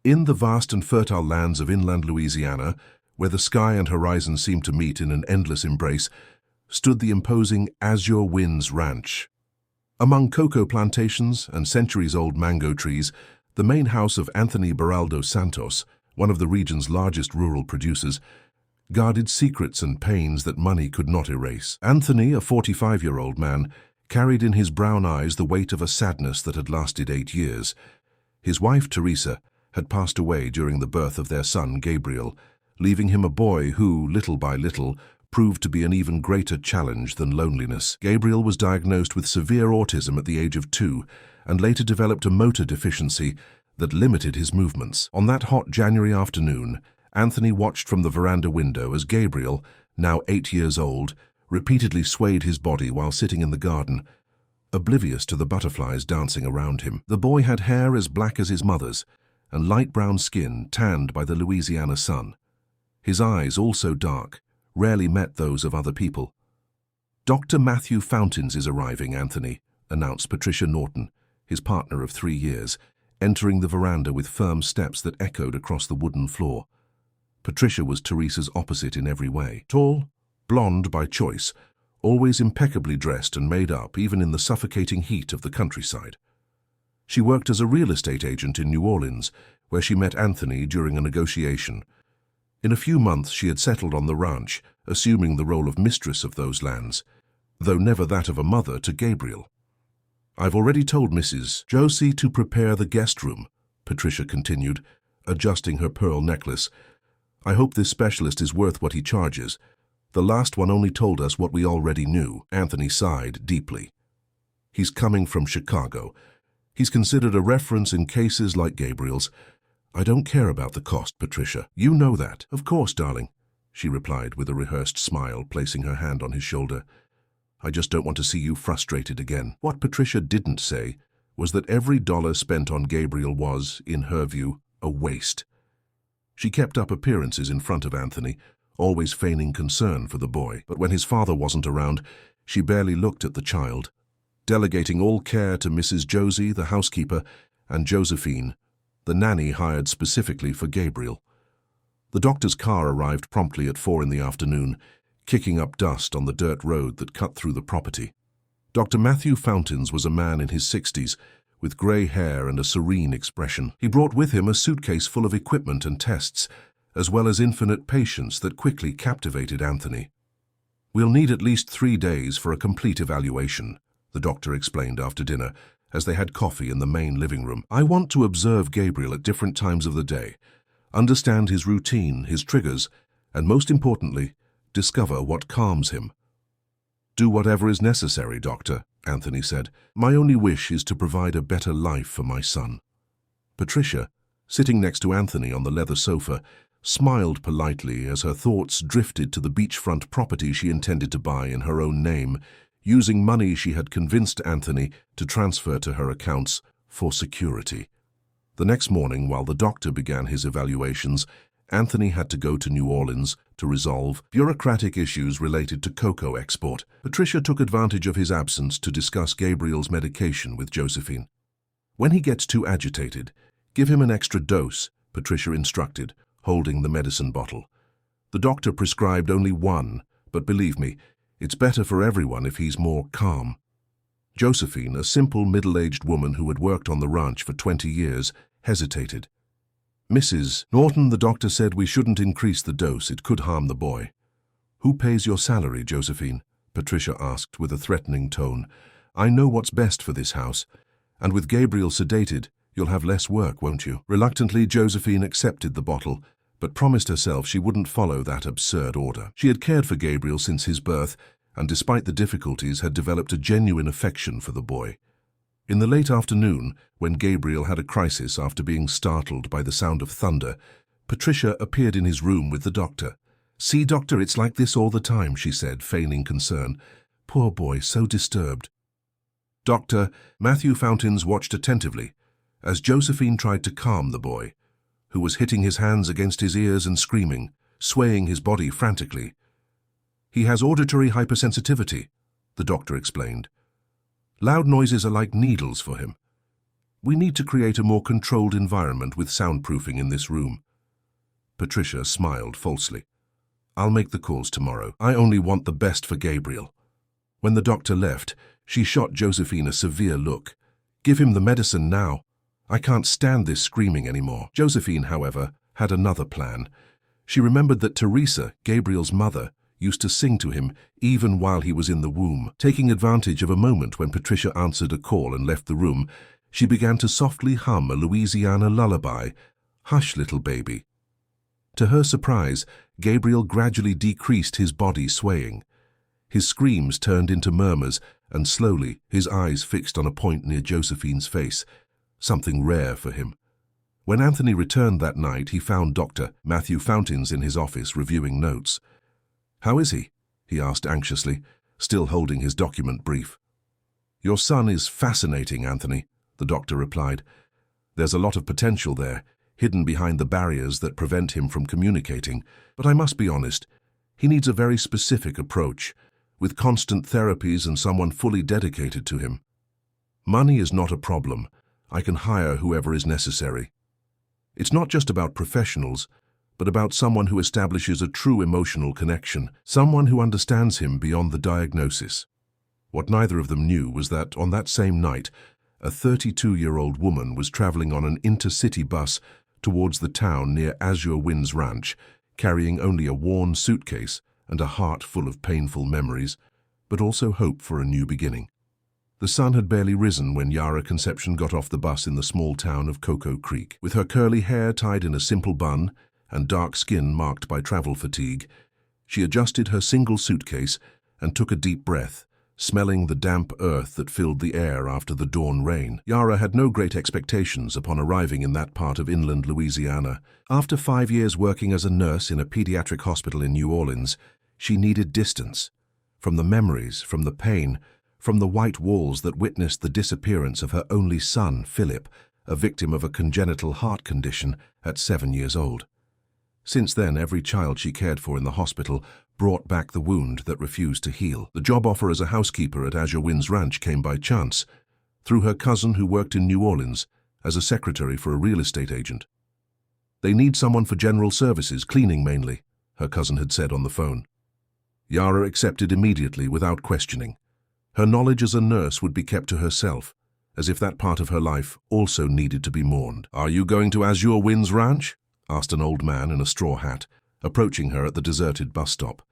In the vast and fertile lands of inland Louisiana, where the sky and horizon seemed to meet in an endless embrace, stood the imposing Azure Winds Ranch. Among cocoa plantations and centuries-old mango trees, the main house of Anthony Beraldo Santos, one of the region's largest rural producers, guarded secrets and pains that money could not erase. Anthony, a 45-year-old man, carried in his brown eyes the weight of a sadness that had lasted 8 years. His wife, Teresa, had passed away during the birth of their son, Gabriel, leaving him a boy who, little by little, proved to be an even greater challenge than loneliness. Gabriel was diagnosed with severe autism at the age of 2 and later developed a motor deficiency that limited his movements. On that hot January afternoon, Anthony watched from the veranda window as Gabriel, now 8 years old, repeatedly swayed his body while sitting in the garden, oblivious to the butterflies dancing around him. The boy had hair as black as his mother's and light brown skin tanned by the Louisiana sun. His eyes, also dark, rarely met those of other people. "Dr. Matthew Fountains is arriving, Anthony," announced Patricia Norton, his partner of 3 years, entering the veranda with firm steps that echoed across the wooden floor. Patricia was Teresa's opposite in every way. Tall, blonde by choice, always impeccably dressed and made up even in the suffocating heat of the countryside. She worked as a real estate agent in New Orleans, where she met Anthony during a negotiation. In a few months she had settled on the ranch, assuming the role of mistress of those lands, though never that of a mother to Gabriel. "I've already told Mrs. Josie to prepare the guest room," Patricia continued, adjusting her pearl necklace. "I hope this specialist is worth what he charges. The last one only told us what we already knew." Anthony sighed deeply. "He's coming from Chicago. He's considered a reference in cases like Gabriel's. I don't care about the cost, Patricia. You know that." "Of course, darling," she replied with a rehearsed smile, placing her hand on his shoulder. "I just don't want to see you frustrated again." What Patricia didn't say was that every dollar spent on Gabriel was, in her view, a waste. She kept up appearances in front of Anthony, always feigning concern for the boy. But when his father wasn't around, she barely looked at the child, delegating all care to Mrs. Josie, the housekeeper, and Josephine, the nanny hired specifically for Gabriel. The doctor's car arrived promptly at 4 in the afternoon, kicking up dust on the dirt road that cut through the property. Dr. Matthew Fountains was a man in his 60s, with grey hair and a serene expression. He brought with him a suitcase full of equipment and tests, as well as infinite patience that quickly captivated Anthony. "We'll need at least 3 days for a complete evaluation," the doctor explained after dinner, as they had coffee in the main living room. "I want to observe Gabriel at different times of the day, understand his routine, his triggers, and most importantly, discover what calms him." "Do whatever is necessary, Doctor," Anthony said. "My only wish is to provide a better life for my son." Patricia, sitting next to Anthony on the leather sofa, smiled politely as her thoughts drifted to the beachfront property she intended to buy in her own name, using money she had convinced Anthony to transfer to her accounts for security. The next morning, while the doctor began his evaluations, Anthony had to go to New Orleans to resolve bureaucratic issues related to cocoa export. Patricia took advantage of his absence to discuss Gabriel's medication with Josephine. "When he gets too agitated, give him an extra dose," Patricia instructed, holding the medicine bottle. "The doctor prescribed only 1, but believe me, it's better for everyone if he's more calm." Josephine, a simple middle-aged woman who had worked on the ranch for 20 years, hesitated. "Mrs. Norton, the doctor said we shouldn't increase the dose. It could harm the boy." "Who pays your salary, Josephine?" Patricia asked with a threatening tone. "I know what's best for this house, and with Gabriel sedated, you'll have less work, won't you?" Reluctantly, Josephine accepted the bottle, but promised herself she wouldn't follow that absurd order. She had cared for Gabriel since his birth, and despite the difficulties, had developed a genuine affection for the boy. In the late afternoon, when Gabriel had a crisis after being startled by the sound of thunder, Patricia appeared in his room with the doctor. "See, doctor, it's like this all the time," she said, feigning concern. "Poor boy, so disturbed." Dr. Matthew Fountains watched attentively as Josephine tried to calm the boy, who was hitting his hands against his ears and screaming, swaying his body frantically. "He has auditory hypersensitivity," the doctor explained. "Loud noises are like needles for him. We need to create a more controlled environment with soundproofing in this room. Patricia smiled falsely. I'll make the calls tomorrow. I only want the best for Gabriel. When the doctor left, she shot Josephine a severe look. Give him the medicine now. I can't stand this screaming anymore. Josephine, however, had another plan. She remembered that Teresa, Gabriel's mother, used to sing to him even while he was in the womb. Taking advantage of a moment when Patricia answered a call and left the room, she began to softly hum a Louisiana lullaby, "Hush, little baby." To her surprise, Gabriel gradually decreased his body swaying. His screams turned into murmurs, and slowly his eyes fixed on a point near Josephine's face, something rare for him. When Anthony returned that night, he found Dr. Matthew Fountains in his office reviewing notes. "How is he?" he asked anxiously, still holding his document brief. "Your son is fascinating, Anthony," the doctor replied. "There's a lot of potential there, hidden behind the barriers that prevent him from communicating. But I must be honest, he needs a very specific approach, with constant therapies and someone fully dedicated to him. Money is not a problem. I can hire whoever is necessary. It's not just about professionals, but about someone who establishes a true emotional connection, someone who understands him beyond the diagnosis." What neither of them knew was that on that same night, a 32-year-old woman was traveling on an intercity bus towards the town near Azure Winds Ranch, carrying only a worn suitcase and a heart full of painful memories, but also hope for a new beginning. The sun had barely risen when Yara Conception got off the bus in the small town of Cocoa Creek. With her curly hair tied in a simple bun and dark skin marked by travel fatigue, she adjusted her single suitcase and took a deep breath, smelling the damp earth that filled the air after the dawn rain. Yara had no great expectations upon arriving in that part of inland Louisiana. After 5 years working as a nurse in a pediatric hospital in New Orleans, she needed distance. From the memories, from the pain, from the white walls that witnessed the disappearance of her only son, Philip, a victim of a congenital heart condition at 7 years old. Since then, every child she cared for in the hospital brought back the wound that refused to heal. The job offer as a housekeeper at Azure Winds Ranch came by chance, through her cousin who worked in New Orleans as a secretary for a real estate agent. "They need someone for general services, cleaning mainly," her cousin had said on the phone. Yara accepted immediately without questioning. Her knowledge as a nurse would be kept to herself, as if that part of her life also needed to be mourned. "Are you going to Azure Winds Ranch?" asked an old man in a straw hat, approaching her at the deserted bus stop.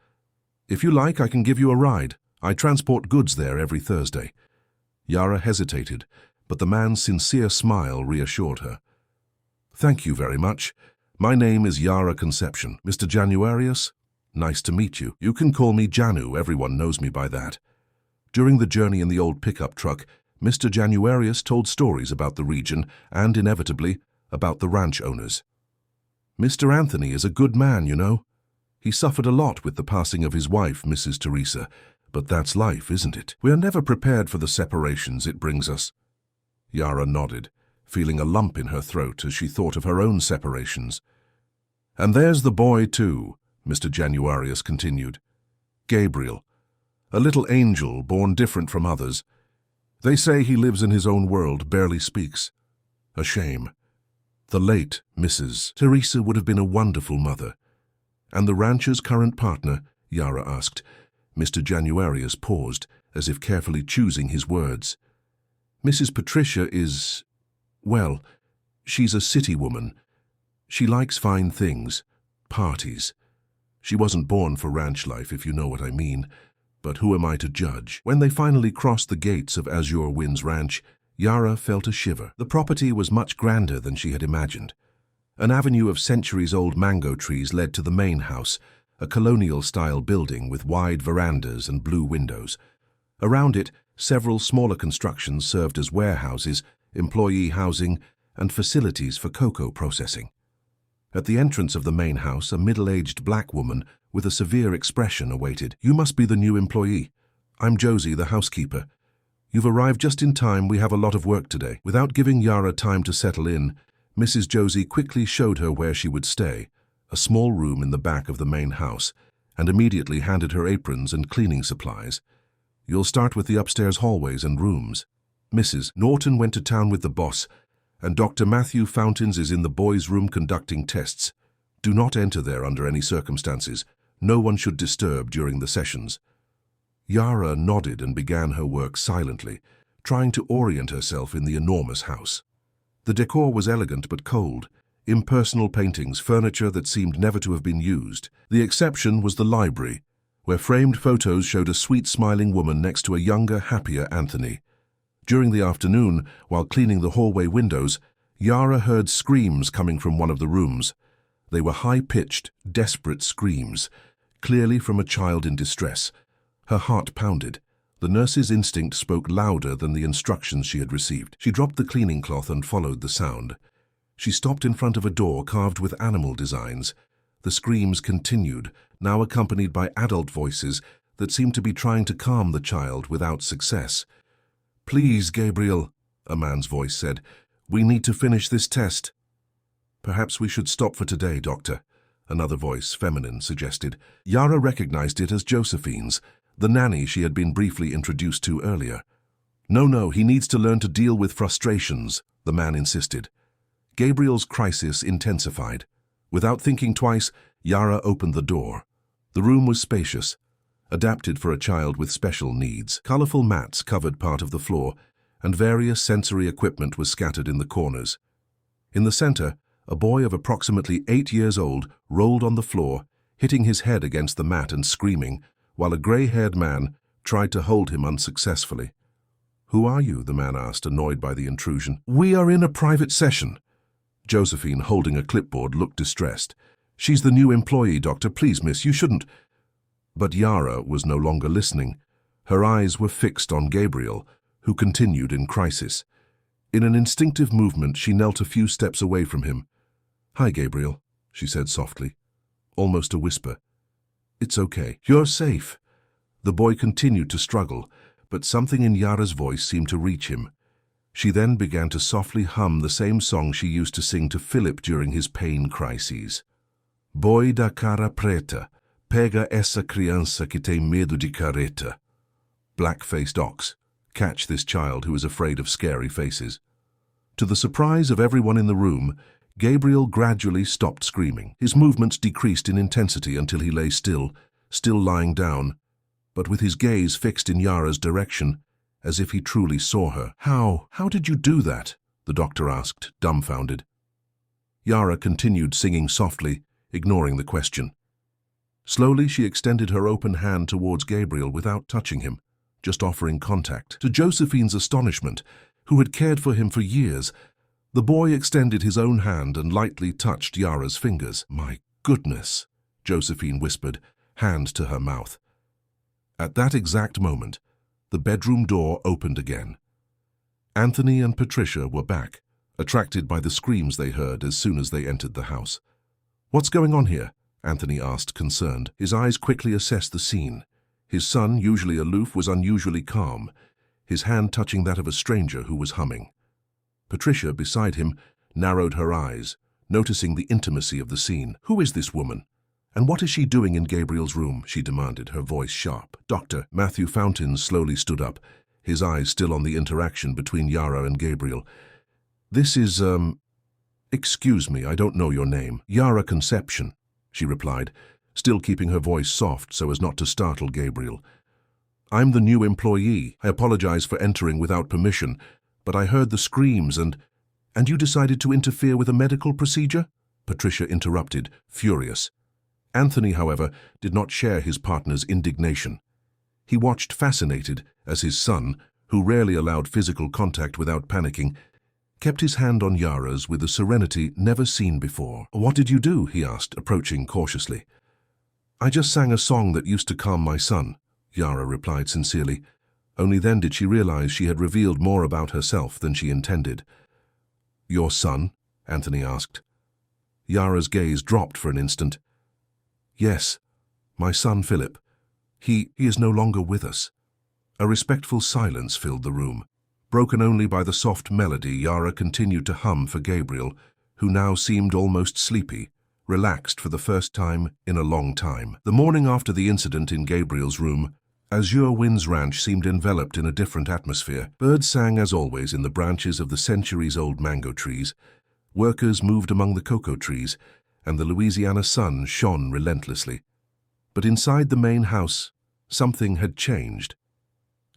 "If you like, I can give you a ride. I transport goods there every Thursday." Yara hesitated, but the man's sincere smile reassured her. "Thank you very much. My name is Yara Conception. Mr. Januarius? Nice to meet you. You can call me Janu, everyone knows me by that." During the journey in the old pickup truck, Mr. Januarius told stories about the region and, inevitably, about the ranch owners. "Mr. Anthony is a good man, you know. He suffered a lot with the passing of his wife, Mrs. Teresa, but that's life, isn't it? We are never prepared for the separations it brings us." Yara nodded, feeling a lump in her throat as she thought of her own separations. "And there's the boy, too," Mr. Januarius continued. "Gabriel, a little angel born different from others. They say he lives in his own world, barely speaks. A shame. The late Mrs. Teresa would have been a wonderful mother." "And the rancher's current partner?" Yara asked. Mr. Januarius paused, as if carefully choosing his words. "Mrs. Patricia is, well, she's a city woman. She likes fine things, parties. She wasn't born for ranch life, if you know what I mean. But who am I to judge?" When they finally crossed the gates of Azure Winds Ranch, Yara felt a shiver. The property was much grander than she had imagined. An avenue of centuries-old mango trees led to the main house, a colonial-style building with wide verandas and blue windows. Around it, several smaller constructions served as warehouses, employee housing, and facilities for cocoa processing. At the entrance of the main house, a middle-aged black woman with a severe expression awaited. "You must be the new employee. I'm Josie, the housekeeper. You've arrived just in time. We have a lot of work today." Without giving Yara time to settle in, Mrs. Josie quickly showed her where she would stay, a small room in the back of the main house, and immediately handed her aprons and cleaning supplies. "You'll start with the upstairs hallways and rooms." Mrs. Norton went to town with the boss, and Dr. Matthew Fountains is in the boys' room conducting tests. Do not enter there under any circumstances. No one should disturb during the sessions." Yara nodded and began her work silently, trying to orient herself in the enormous house. The decor was elegant but cold. Impersonal paintings, furniture that seemed never to have been used. The exception was the library, where framed photos showed a sweet smiling woman next to a younger, happier Anthony. During the afternoon, while cleaning the hallway windows, Yara heard screams coming from one of the rooms. They were high-pitched, desperate screams, clearly from a child in distress. Her heart pounded. The nurse's instinct spoke louder than the instructions she had received. She dropped the cleaning cloth and followed the sound. She stopped in front of a door carved with animal designs. The screams continued, now accompanied by adult voices that seemed to be trying to calm the child without success. "Please, Gabriel," a man's voice said. "We need to finish this test." "Perhaps we should stop for today, Doctor," another voice, feminine, suggested. Yara recognized it as Josephine's, the nanny she had been briefly introduced to earlier. No, he needs to learn to deal with frustrations," the man insisted. Gabriel's crisis intensified. Without thinking twice, Yara opened the door. The room was spacious, adapted for a child with special needs. Colorful mats covered part of the floor, and various sensory equipment was scattered in the corners. In the center, a boy of approximately 8 years old rolled on the floor, hitting his head against the mat and screaming, while a gray-haired man tried to hold him unsuccessfully. "Who are you?" the man asked, annoyed by the intrusion. "We are in a private session." Josephine, holding a clipboard, looked distressed. "She's the new employee, Doctor. Please, miss, you shouldn't." But Yara was no longer listening. Her eyes were fixed on Gabriel, who continued in crisis. In an instinctive movement, she knelt a few steps away from him. "Hi, Gabriel," she said softly, almost a whisper. "It's okay. You're safe." The boy continued to struggle, but something in Yara's voice seemed to reach him. She then began to softly hum the same song she used to sing to Philip during his pain crises. "Boi da cara preta, pega essa criança que tem medo de careta." Black-faced ox, catch this child who is afraid of scary faces. To the surprise of everyone in the room, Gabriel gradually stopped screaming. His movements decreased in intensity until he lay still lying down, but with his gaze fixed in Yara's direction, as if he truly saw her. How did you do that?" the doctor asked, dumbfounded. Yara continued singing softly, ignoring the question. Slowly, she extended her open hand towards Gabriel without touching him, just offering contact. To Josephine's astonishment, who had cared for him for years, the boy extended his own hand and lightly touched Yara's fingers. "My goodness," Josephine whispered, hand to her mouth. At that exact moment, the bedroom door opened again. Anthony and Patricia were back, attracted by the screams they heard as soon as they entered the house. "What's going on here?" Anthony asked, concerned. His eyes quickly assessed the scene. His son, usually aloof, was unusually calm, his hand touching that of a stranger who was humming. Patricia, beside him, narrowed her eyes, noticing the intimacy of the scene. "Who is this woman? And what is she doing in Gabriel's room?" she demanded, her voice sharp. "Doctor." Matthew Fountains slowly stood up, his eyes still on the interaction between Yara and Gabriel. "This is, excuse me, I don't know your name." "Yara Conception," she replied, still keeping her voice soft so as not to startle Gabriel. "I'm the new employee. I apologize for entering without permission, but I heard the screams and you decided to interfere with a medical procedure?" Patricia interrupted, furious. Anthony, however, did not share his partner's indignation. He watched fascinated as his son, who rarely allowed physical contact without panicking, kept his hand on Yara's with a serenity never seen before. "What did you do?" he asked, approaching cautiously. "I just sang a song that used to calm my son," Yara replied sincerely. Only then did she realize she had revealed more about herself than she intended. "Your son?" Anthony asked. Yara's gaze dropped for an instant. "Yes, my son Philip. He is no longer with us." A respectful silence filled the room. Broken only by the soft melody, Yara continued to hum for Gabriel, who now seemed almost sleepy, relaxed for the first time in a long time. The morning after the incident in Gabriel's room, Azure Winds Ranch seemed enveloped in a different atmosphere. Birds sang as always in the branches of the centuries-old mango trees. Workers moved among the cocoa trees, and the Louisiana sun shone relentlessly. But inside the main house, something had changed.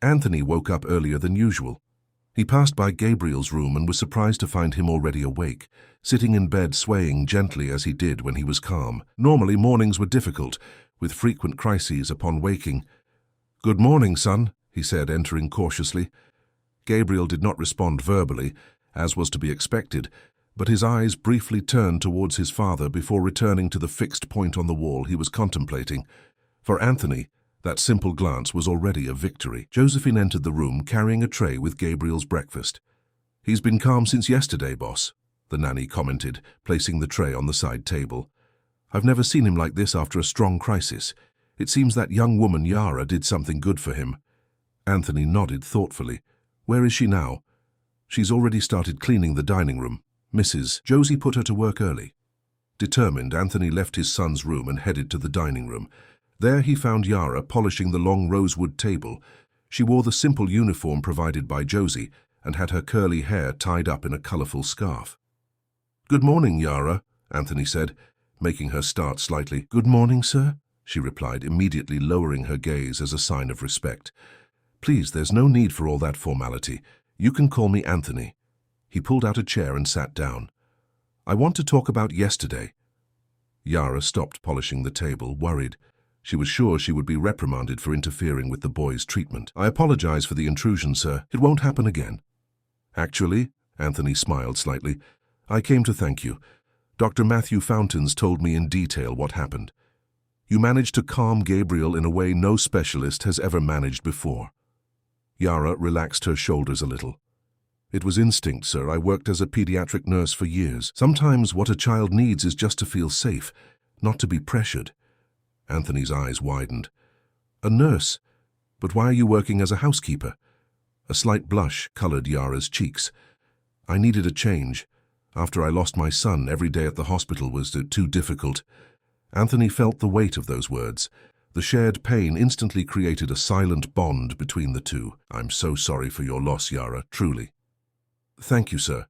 Anthony woke up earlier than usual. He passed by Gabriel's room and was surprised to find him already awake, sitting in bed swaying gently as he did when he was calm. Normally, mornings were difficult, with frequent crises upon waking. "Good morning, son," he said, entering cautiously. Gabriel did not respond verbally, as was to be expected, but his eyes briefly turned towards his father before returning to the fixed point on the wall he was contemplating. For Anthony, that simple glance was already a victory. Josephine entered the room carrying a tray with Gabriel's breakfast. "He's been calm since yesterday, boss," the nanny commented, placing the tray on the side table. "I've never seen him like this after a strong crisis. It seems that young woman Yara did something good for him." Anthony nodded thoughtfully. "Where is she now?" "She's already started cleaning the dining room. Mrs. Josie put her to work early." Determined, Anthony left his son's room and headed to the dining room. There he found Yara polishing the long rosewood table. She wore the simple uniform provided by Josie and had her curly hair tied up in a colorful scarf. "Good morning, Yara," Anthony said, making her start slightly. "Good morning, sir," she replied, immediately lowering her gaze as a sign of respect. "Please, there's no need for all that formality. You can call me Anthony." He pulled out a chair and sat down. "I want to talk about yesterday." Yara stopped polishing the table, worried. She was sure she would be reprimanded for interfering with the boy's treatment. "I apologize for the intrusion, sir. It won't happen again." "Actually," Anthony smiled slightly, "I came to thank you. Dr. Matthew Fountains told me in detail what happened. You managed to calm Gabriel in a way no specialist has ever managed before." Yara relaxed her shoulders a little. "It was instinct, sir. I worked as a pediatric nurse for years. Sometimes what a child needs is just to feel safe, not to be pressured." Anthony's eyes widened. "A nurse? But why are you working as a housekeeper?" A slight blush colored Yara's cheeks. "I needed a change. After I lost my son, every day at the hospital was too difficult." Anthony felt the weight of those words. The shared pain instantly created a silent bond between the two. "I'm so sorry for your loss, Yara, truly." "Thank you, sir."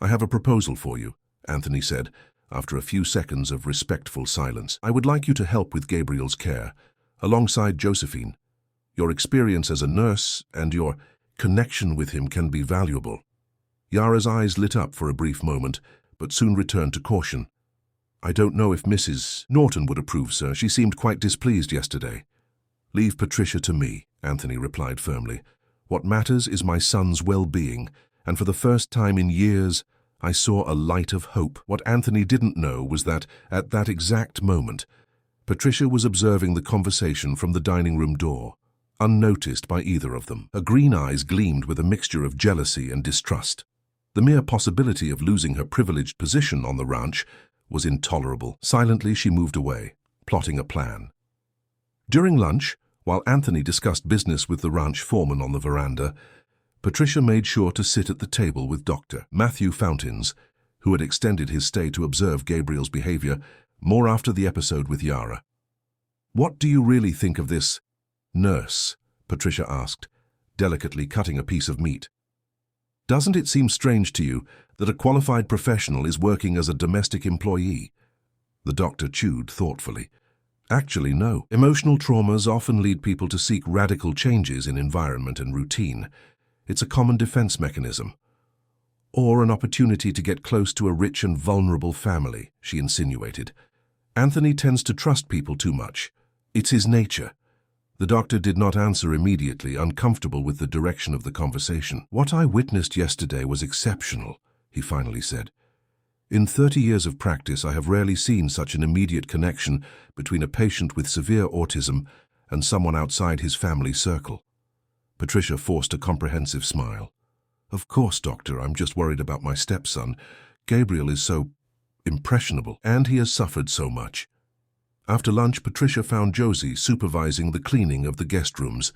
"I have a proposal for you," Anthony said, after a few seconds of respectful silence. "I would like you to help with Gabriel's care, alongside Josephine. Your experience as a nurse and your connection with him can be valuable." Yara's eyes lit up for a brief moment, but soon returned to caution. "I don't know if Mrs. Norton would approve, sir. She seemed quite displeased yesterday." "Leave Patricia to me," Anthony replied firmly. "What matters is my son's well-being, and for the first time in years, I saw a light of hope." What Anthony didn't know was that, at that exact moment, Patricia was observing the conversation from the dining room door, unnoticed by either of them. Her green eyes gleamed with a mixture of jealousy and distrust. The mere possibility of losing her privileged position on the ranch was intolerable. Silently, she moved away, plotting a plan. During lunch, while Anthony discussed business with the ranch foreman on the veranda, Patricia made sure to sit at the table with Dr. Matthew Fountains, who had extended his stay to observe Gabriel's behavior more after the episode with Yara. "What do you really think of this nurse?" Patricia asked, delicately cutting a piece of meat. "Doesn't it seem strange to you that a qualified professional is working as a domestic employee?" The doctor chewed thoughtfully. "Actually, no. Emotional traumas often lead people to seek radical changes in environment and routine. It's a common defense mechanism. Or an opportunity to get close to a rich and vulnerable family," she insinuated. "Anthony tends to trust people too much. It's his nature." The doctor did not answer immediately, uncomfortable with the direction of the conversation. "What I witnessed yesterday was exceptional," he finally said. "In 30 years of practice, I have rarely seen such an immediate connection between a patient with severe autism and someone outside his family circle." Patricia forced a comprehensive smile. "Of course, doctor, I'm just worried about my stepson. Gabriel is so impressionable, and he has suffered so much." After lunch, Patricia found Josie supervising the cleaning of the guest rooms.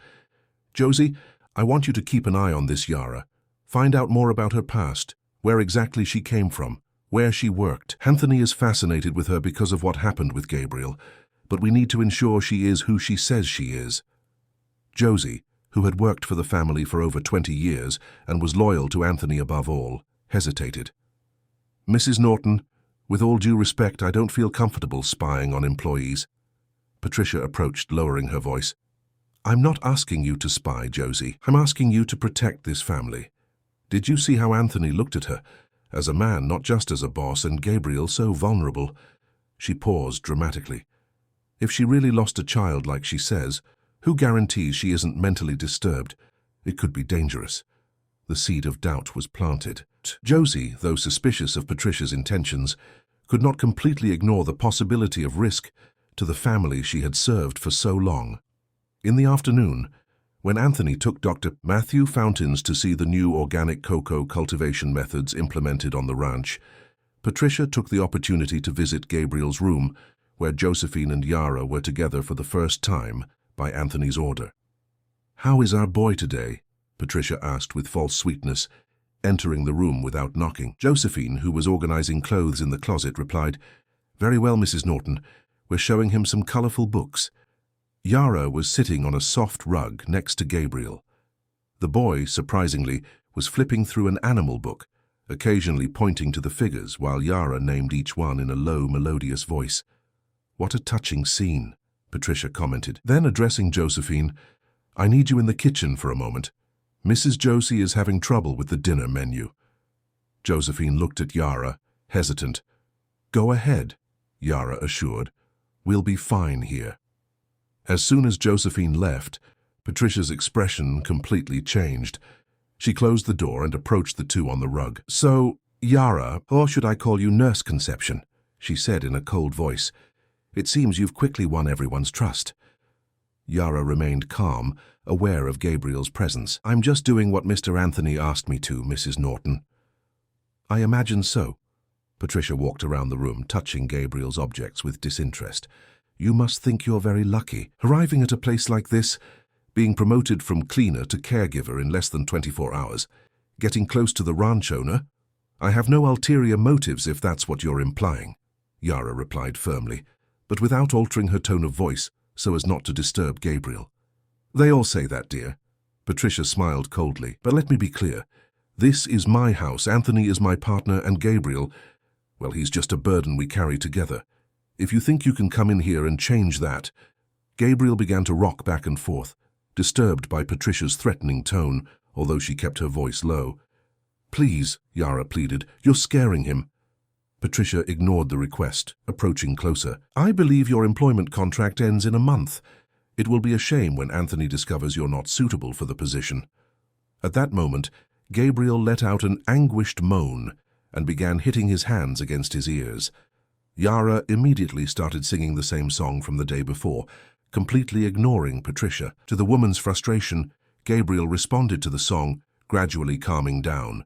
"Josie, I want you to keep an eye on this Yara. Find out more about her past, where exactly she came from, where she worked. Anthony is fascinated with her because of what happened with Gabriel, but we need to ensure she is who she says she is." Josie, who had worked for the family for over 20 years and was loyal to Anthony above all, hesitated. "Mrs. Norton, with all due respect, I don't feel comfortable spying on employees." Patricia approached, lowering her voice. "I'm not asking you to spy, Josie. I'm asking you to protect this family. Did you see how Anthony looked at her? As a man, not just as a boss, and Gabriel so vulnerable." She paused dramatically. "If she really lost a child like she says, who guarantees she isn't mentally disturbed? It could be dangerous." The seed of doubt was planted. Josie, though suspicious of Patricia's intentions, could not completely ignore the possibility of risk to the family she had served for so long. In the afternoon, when Anthony took Dr. Matthew Fountains to see the new organic cocoa cultivation methods implemented on the ranch, Patricia took the opportunity to visit Gabriel's room, where Josephine and Yara were together for the first time by Anthony's order. "How is our boy today?" Patricia asked with false sweetness, entering the room without knocking. Josephine, who was organizing clothes in the closet, replied, "Very well, Mrs. Norton. We're showing him some colorful books." Yara was sitting on a soft rug next to Gabriel. The boy, surprisingly, was flipping through an animal book, occasionally pointing to the figures while Yara named each one in a low, melodious voice. "What a touching scene," Patricia commented. Then, addressing Josephine, "I need you in the kitchen for a moment. Mrs. Josie is having trouble with the dinner menu." Josephine looked at Yara, hesitant. "Go ahead," Yara assured. "We'll be fine here." As soon as Josephine left, Patricia's expression completely changed. She closed the door and approached the two on the rug. "So, Yara, or should I call you Nurse Conception?" she said in a cold voice. "It seems you've quickly won everyone's trust." Yara remained calm, aware of Gabriel's presence. "I'm just doing what Mr. Anthony asked me to, Mrs. Norton." "I imagine so." Patricia walked around the room, touching Gabriel's objects with disinterest. "You must think you're very lucky. Arriving at a place like this, being promoted from cleaner to caregiver in less than 24 hours, getting close to the ranch owner. I have no ulterior motives if that's what you're implying," Yara replied firmly, but without altering her tone of voice so as not to disturb Gabriel. "They all say that, dear." Patricia smiled coldly. "But let me be clear. This is my house. Anthony is my partner, and Gabriel, well, he's just a burden we carry together. If you think you can come in here and change that—" Gabriel began to rock back and forth, disturbed by Patricia's threatening tone, although she kept her voice low. "Please," Yara pleaded, "you're scaring him." Patricia ignored the request, approaching closer. "I believe your employment contract ends in a month. It will be a shame when Anthony discovers you're not suitable for the position." At that moment, Gabriel let out an anguished moan and began hitting his hands against his ears. Yara immediately started singing the same song from the day before, completely ignoring Patricia. To the woman's frustration, Gabriel responded to the song, gradually calming down.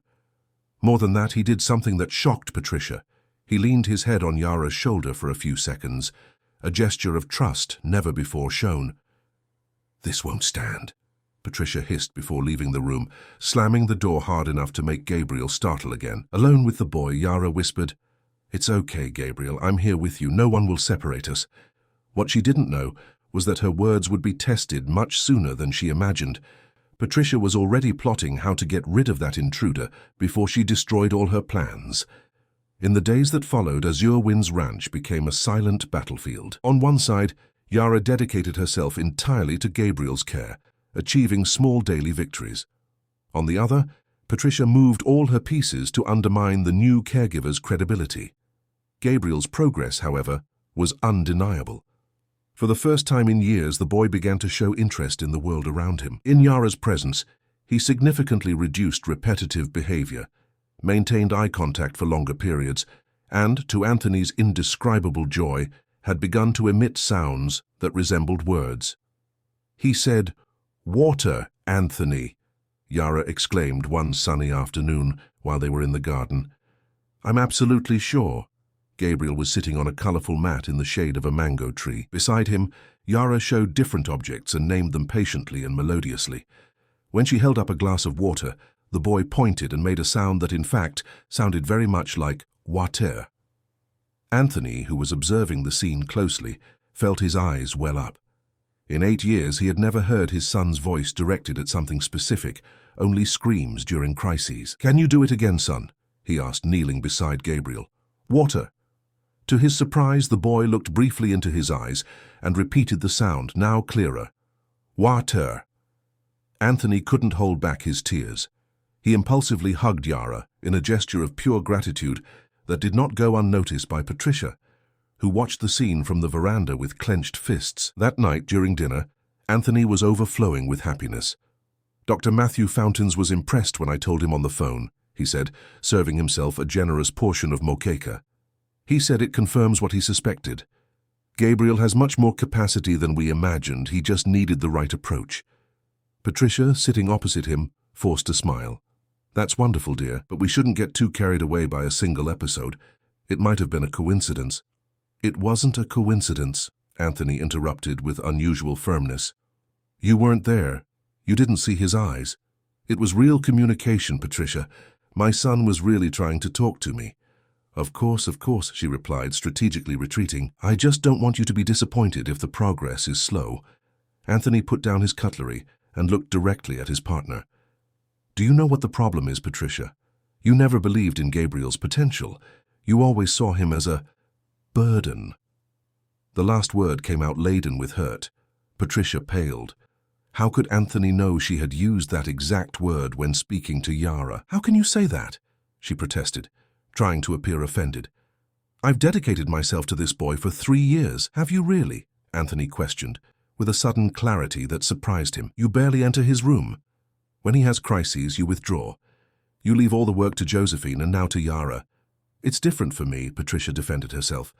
More than that, he did something that shocked Patricia. He leaned his head on Yara's shoulder for a few seconds, a gesture of trust never before shown. "This won't stand," Patricia hissed before leaving the room, slamming the door hard enough to make Gabriel startle again. Alone with the boy, Yara whispered, "It's okay, Gabriel. I'm here with you. No one will separate us." What she didn't know was that her words would be tested much sooner than she imagined. Patricia was already plotting how to get rid of that intruder before she destroyed all her plans. In the days that followed, Azure Winds Ranch became a silent battlefield. On one side, Yara dedicated herself entirely to Gabriel's care, achieving small daily victories. On the other, Patricia moved all her pieces to undermine the new caregiver's credibility. Gabriel's progress, however, was undeniable. For the first time in years, the boy began to show interest in the world around him. In Yara's presence, he significantly reduced repetitive behavior, maintained eye contact for longer periods, and, to Anthony's indescribable joy, had begun to emit sounds that resembled words. He said, "Water, Anthony," Yara exclaimed one sunny afternoon while they were in the garden. "I'm absolutely sure." Gabriel was sitting on a colorful mat in the shade of a mango tree. Beside him, Yara showed different objects and named them patiently and melodiously. When she held up a glass of water, the boy pointed and made a sound that in fact sounded very much like water. Anthony, who was observing the scene closely, felt his eyes well up. In 8 years, he had never heard his son's voice directed at something specific, only screams during crises. "Can you do it again, son?" he asked, kneeling beside Gabriel. "Water." To his surprise, the boy looked briefly into his eyes and repeated the sound, now clearer. "Water." Anthony couldn't hold back his tears. He impulsively hugged Yara in a gesture of pure gratitude that did not go unnoticed by Patricia, who watched the scene from the veranda with clenched fists. That night, during dinner, Anthony was overflowing with happiness. "Dr. Matthew Fountains was impressed when I told him on the phone," he said, serving himself a generous portion of moqueca. "He said it confirms what he suspected. Gabriel has much more capacity than we imagined. He just needed the right approach." Patricia, sitting opposite him, forced a smile. "That's wonderful, dear, but we shouldn't get too carried away by a single episode. It might have been a coincidence." "It wasn't a coincidence," Anthony interrupted with unusual firmness. "You weren't there. You didn't see his eyes. It was real communication, Patricia. My son was really trying to talk to me." Of course," she replied, strategically retreating. "I just don't want you to be disappointed if the progress is slow." Anthony put down his cutlery and looked directly at his partner. "Do you know what the problem is, Patricia? You never believed in Gabriel's potential. You always saw him as a burden." The last word came out laden with hurt. Patricia paled. How could Anthony know she had used that exact word when speaking to Yara? "How can you say that?" she protested, trying to appear offended. "I've dedicated myself to this boy for 3 years. Have you really?" Anthony questioned, with a sudden clarity that surprised him. "You barely enter his room. When he has crises, you withdraw. You leave all the work to Josephine and now to Yara." "It's different for me," Patricia defended herself.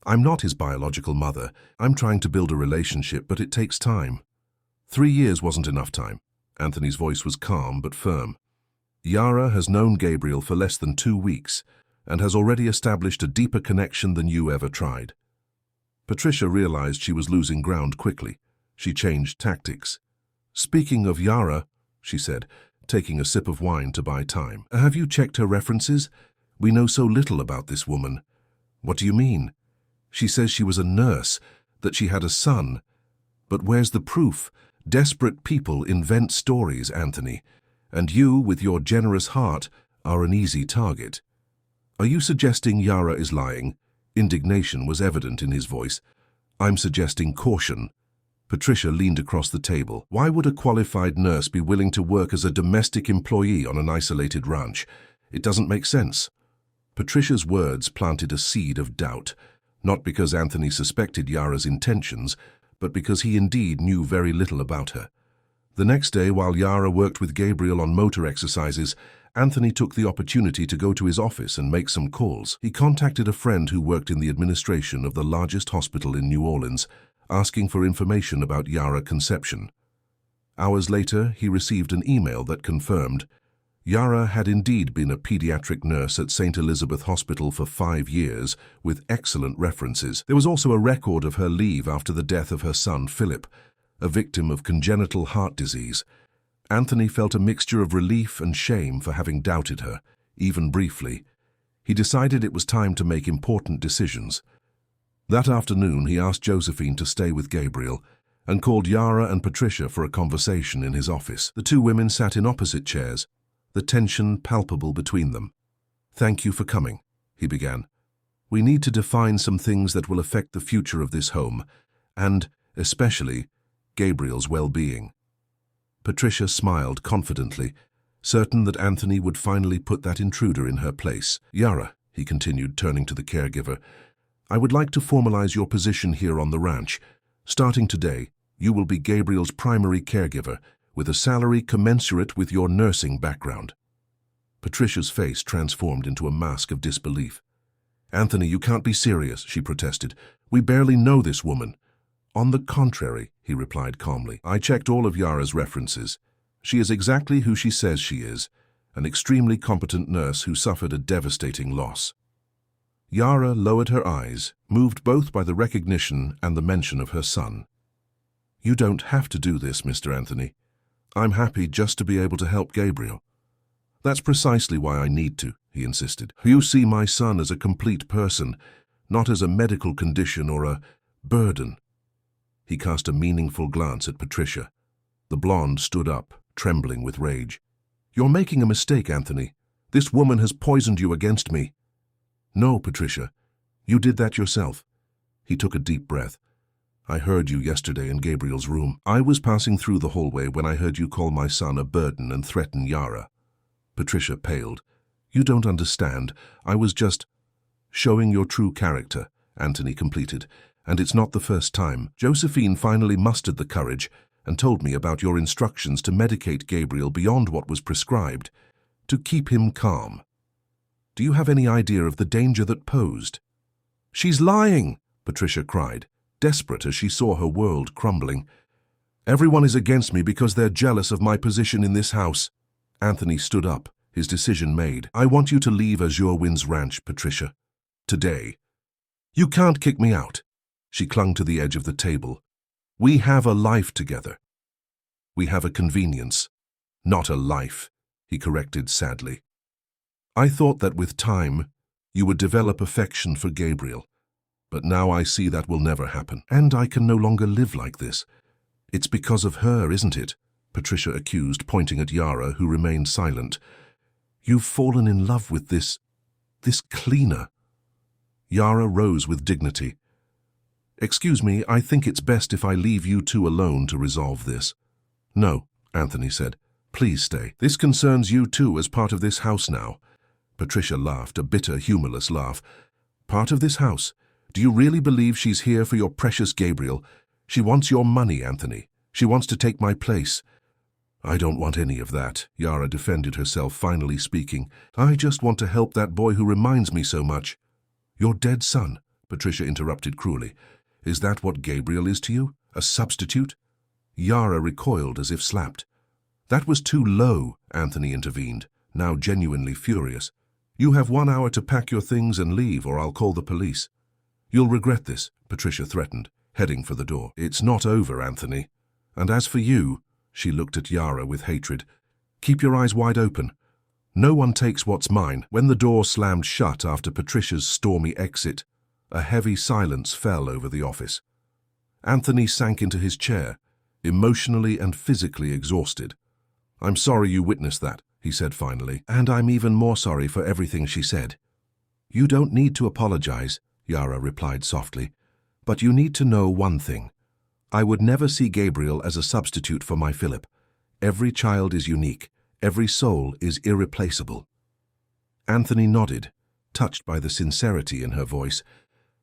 "I'm not his biological mother. I'm trying to build a relationship, but it takes time." 3 years wasn't enough time. Anthony's voice was calm but firm. "Yara has known Gabriel for less than 2 weeks and has already established a deeper connection than you ever tried." Patricia realized she was losing ground quickly. She changed tactics. "Speaking of Yara," she said, taking a sip of wine to buy time, "have you checked her references? We know so little about this woman." "What do you mean?" "She says she was a nurse, that she had a son. But where's the proof? Desperate people invent stories, Anthony, and you, with your generous heart, are an easy target." "Are you suggesting Yara is lying?" Indignation was evident in his voice. "I'm suggesting caution." Patricia leaned across the table. "Why would a qualified nurse be willing to work as a domestic employee on an isolated ranch? It doesn't make sense." Patricia's words planted a seed of doubt, not because Anthony suspected Yara's intentions, but because he indeed knew very little about her. The next day, while Yara worked with Gabriel on motor exercises, Anthony took the opportunity to go to his office and make some calls. He contacted a friend who worked in the administration of the largest hospital in New Orleans, asking for information about Yara conception. Hours later, he received an email that confirmed Yara had indeed been a pediatric nurse at St. Elizabeth Hospital for 5 years, with excellent references. There was also a record of her leave after the death of her son, Philip, a victim of congenital heart disease. Anthony felt a mixture of relief and shame for having doubted her, even briefly. He decided it was time to make important decisions. That afternoon, he asked Josephine to stay with Gabriel and called Yara and Patricia for a conversation in his office. The two women sat in opposite chairs, the tension palpable between them. "Thank you for coming," he began. "We need to define some things that will affect the future of this home, and, especially, Gabriel's well-being." Patricia smiled confidently, certain that Anthony would finally put that intruder in her place. "Yara," he continued, turning to the caregiver, "I would like to formalize your position here on the ranch. Starting today, you will be Gabriel's primary caregiver, with a salary commensurate with your nursing background." Patricia's face transformed into a mask of disbelief. "Anthony, you can't be serious," she protested. "We barely know this woman." "On the contrary," he replied calmly, "I checked all of Yara's references. She is exactly who she says she is, an extremely competent nurse who suffered a devastating loss." Yara lowered her eyes, moved both by the recognition and the mention of her son. "You don't have to do this, Mr. Anthony. I'm happy just to be able to help Gabriel." "That's precisely why I need to," he insisted. "You see my son as a complete person, not as a medical condition or a burden." He cast a meaningful glance at Patricia. The blonde stood up, trembling with rage. "You're making a mistake, Anthony. This woman has poisoned you against me." "No, Patricia. You did that yourself." He took a deep breath. "I heard you yesterday in Gabriel's room. I was passing through the hallway when I heard you call my son a burden and threaten Yara." Patricia paled. "You don't understand. I was just—" "Showing your true character," Anthony completed. "And it's not the first time. Josephine finally mustered the courage and told me about your instructions to medicate Gabriel beyond what was prescribed, to keep him calm. Do you have any idea of the danger that posed?" "She's lying!" Patricia cried, desperate as she saw her world crumbling. "Everyone is against me because they're jealous of my position in this house." Anthony stood up, his decision made. "I want you to leave Azure Winds Ranch, Patricia. Today. You can't kick me out." She clung to the edge of the table. "We have a life together." "We have a convenience, not a life," he corrected sadly. "I thought that with time, you would develop affection for Gabriel. But now I see that will never happen. And I can no longer live like this. It's because of her, isn't it?" Patricia accused, pointing at Yara, who remained silent. "You've fallen in love with this cleaner." Yara rose with dignity. "Excuse me, I think it's best if I leave you two alone to resolve this." "No," Anthony said. "Please stay. This concerns you two as part of this house now." Patricia laughed, a bitter, humorless laugh. "Part of this house? Do you really believe she's here for your precious Gabriel? She wants your money, Anthony. She wants to take my place." "I don't want any of that," Yara defended herself, finally speaking. "I just want to help that boy who reminds me so much." "Your dead son," Patricia interrupted cruelly. "Is that what Gabriel is to you? A substitute?" Yara recoiled as if slapped. "That was too low," Anthony intervened, now genuinely furious. "You have 1 hour to pack your things and leave, or I'll call the police." "You'll regret this," Patricia threatened, heading for the door. "It's not over, Anthony. And as for you," she looked at Yara with hatred, "keep your eyes wide open. No one takes what's mine." When the door slammed shut after Patricia's stormy exit, a heavy silence fell over the office. Anthony sank into his chair, emotionally and physically exhausted. "I'm sorry you witnessed that," he said finally. "And I'm even more sorry for everything she said." "You don't need to apologize," Yara replied softly. "But you need to know one thing. I would never see Gabriel as a substitute for my Philip. Every child is unique. Every soul is irreplaceable." Anthony nodded, touched by the sincerity in her voice.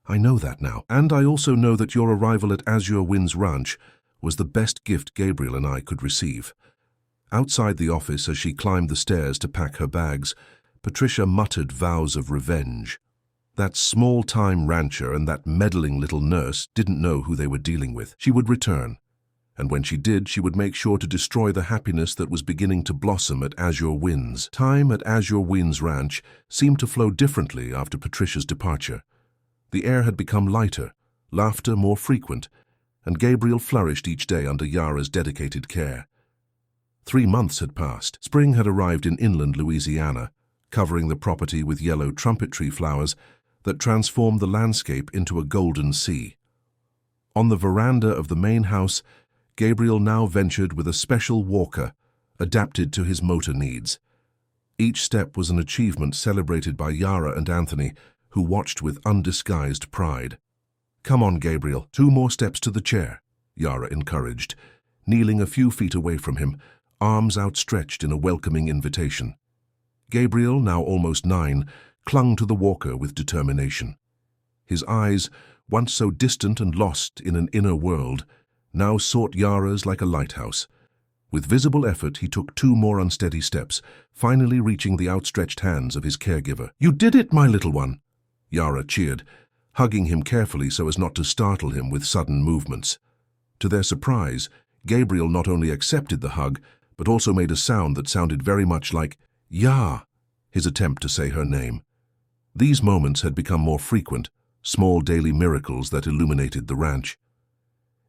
"I know that now. And I also know that your arrival at Azure Winds Ranch was the best gift Gabriel and I could receive." Outside the office, as she climbed the stairs to pack her bags, Patricia muttered vows of revenge. That small-time rancher and that meddling little nurse didn't know who they were dealing with. She would return, and when she did, she would make sure to destroy the happiness that was beginning to blossom at Azure Winds. Time at Azure Winds Ranch seemed to flow differently after Patricia's departure. The air had become lighter, laughter more frequent, and Gabriel flourished each day under Yara's dedicated care. 3 months had passed. Spring had arrived in inland Louisiana, covering the property with yellow trumpet tree flowers that transformed the landscape into a golden sea. On the veranda of the main house, Gabriel now ventured with a special walker, adapted to his motor needs. Each step was an achievement celebrated by Yara and Anthony, who watched with undisguised pride. "Come on, Gabriel, 2 more steps to the chair," Yara encouraged, kneeling a few feet away from him, arms outstretched in a welcoming invitation. Gabriel, now almost 9, clung to the walker with determination. His eyes, once so distant and lost in an inner world, now sought Yara's like a lighthouse. With visible effort, he took 2 more unsteady steps, finally reaching the outstretched hands of his caregiver. "You did it, my little one!" Yara cheered, hugging him carefully so as not to startle him with sudden movements. To their surprise, Gabriel not only accepted the hug, but also made a sound that sounded very much like "Ya," his attempt to say her name. These moments had become more frequent, small daily miracles that illuminated the ranch.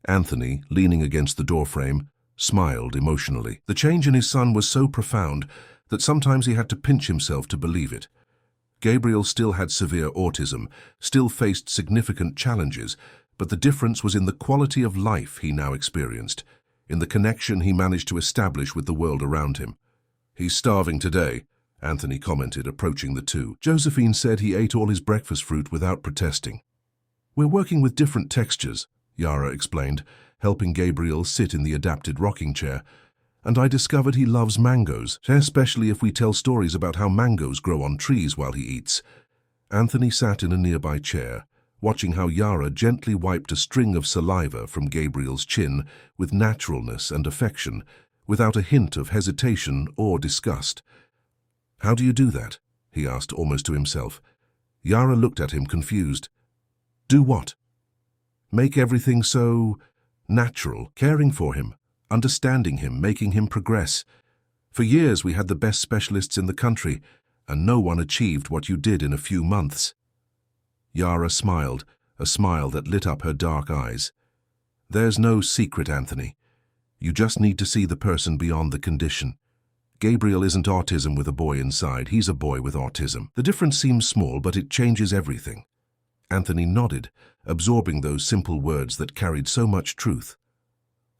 Anthony, leaning against the doorframe, smiled emotionally. The change in his son was so profound that sometimes he had to pinch himself to believe it. Gabriel still had severe autism, still faced significant challenges, but the difference was in the quality of life he now experienced, in the connection he managed to establish with the world around him. "He's starving today," Anthony commented, approaching the two. Josephine said he ate all his breakfast fruit without protesting. "We're working with different textures," Yara explained, helping Gabriel sit in the adapted rocking chair. "And I discovered he loves mangoes, especially if we tell stories about how mangoes grow on trees while he eats." Anthony sat in a nearby chair, watching how Yara gently wiped a string of saliva from Gabriel's chin with naturalness and affection, without a hint of hesitation or disgust. "How do you do that?" he asked almost to himself. Yara looked at him confused. "Do what?" "Make everything so natural, caring for him, understanding him, making him progress. For years we had the best specialists in the country, and no one achieved what you did in a few months." Yara smiled, a smile that lit up her dark eyes. "There's no secret, Anthony. You just need to see the person beyond the condition. Gabriel isn't autism with a boy inside, he's a boy with autism. The difference seems small, but it changes everything." Anthony nodded, absorbing those simple words that carried so much truth.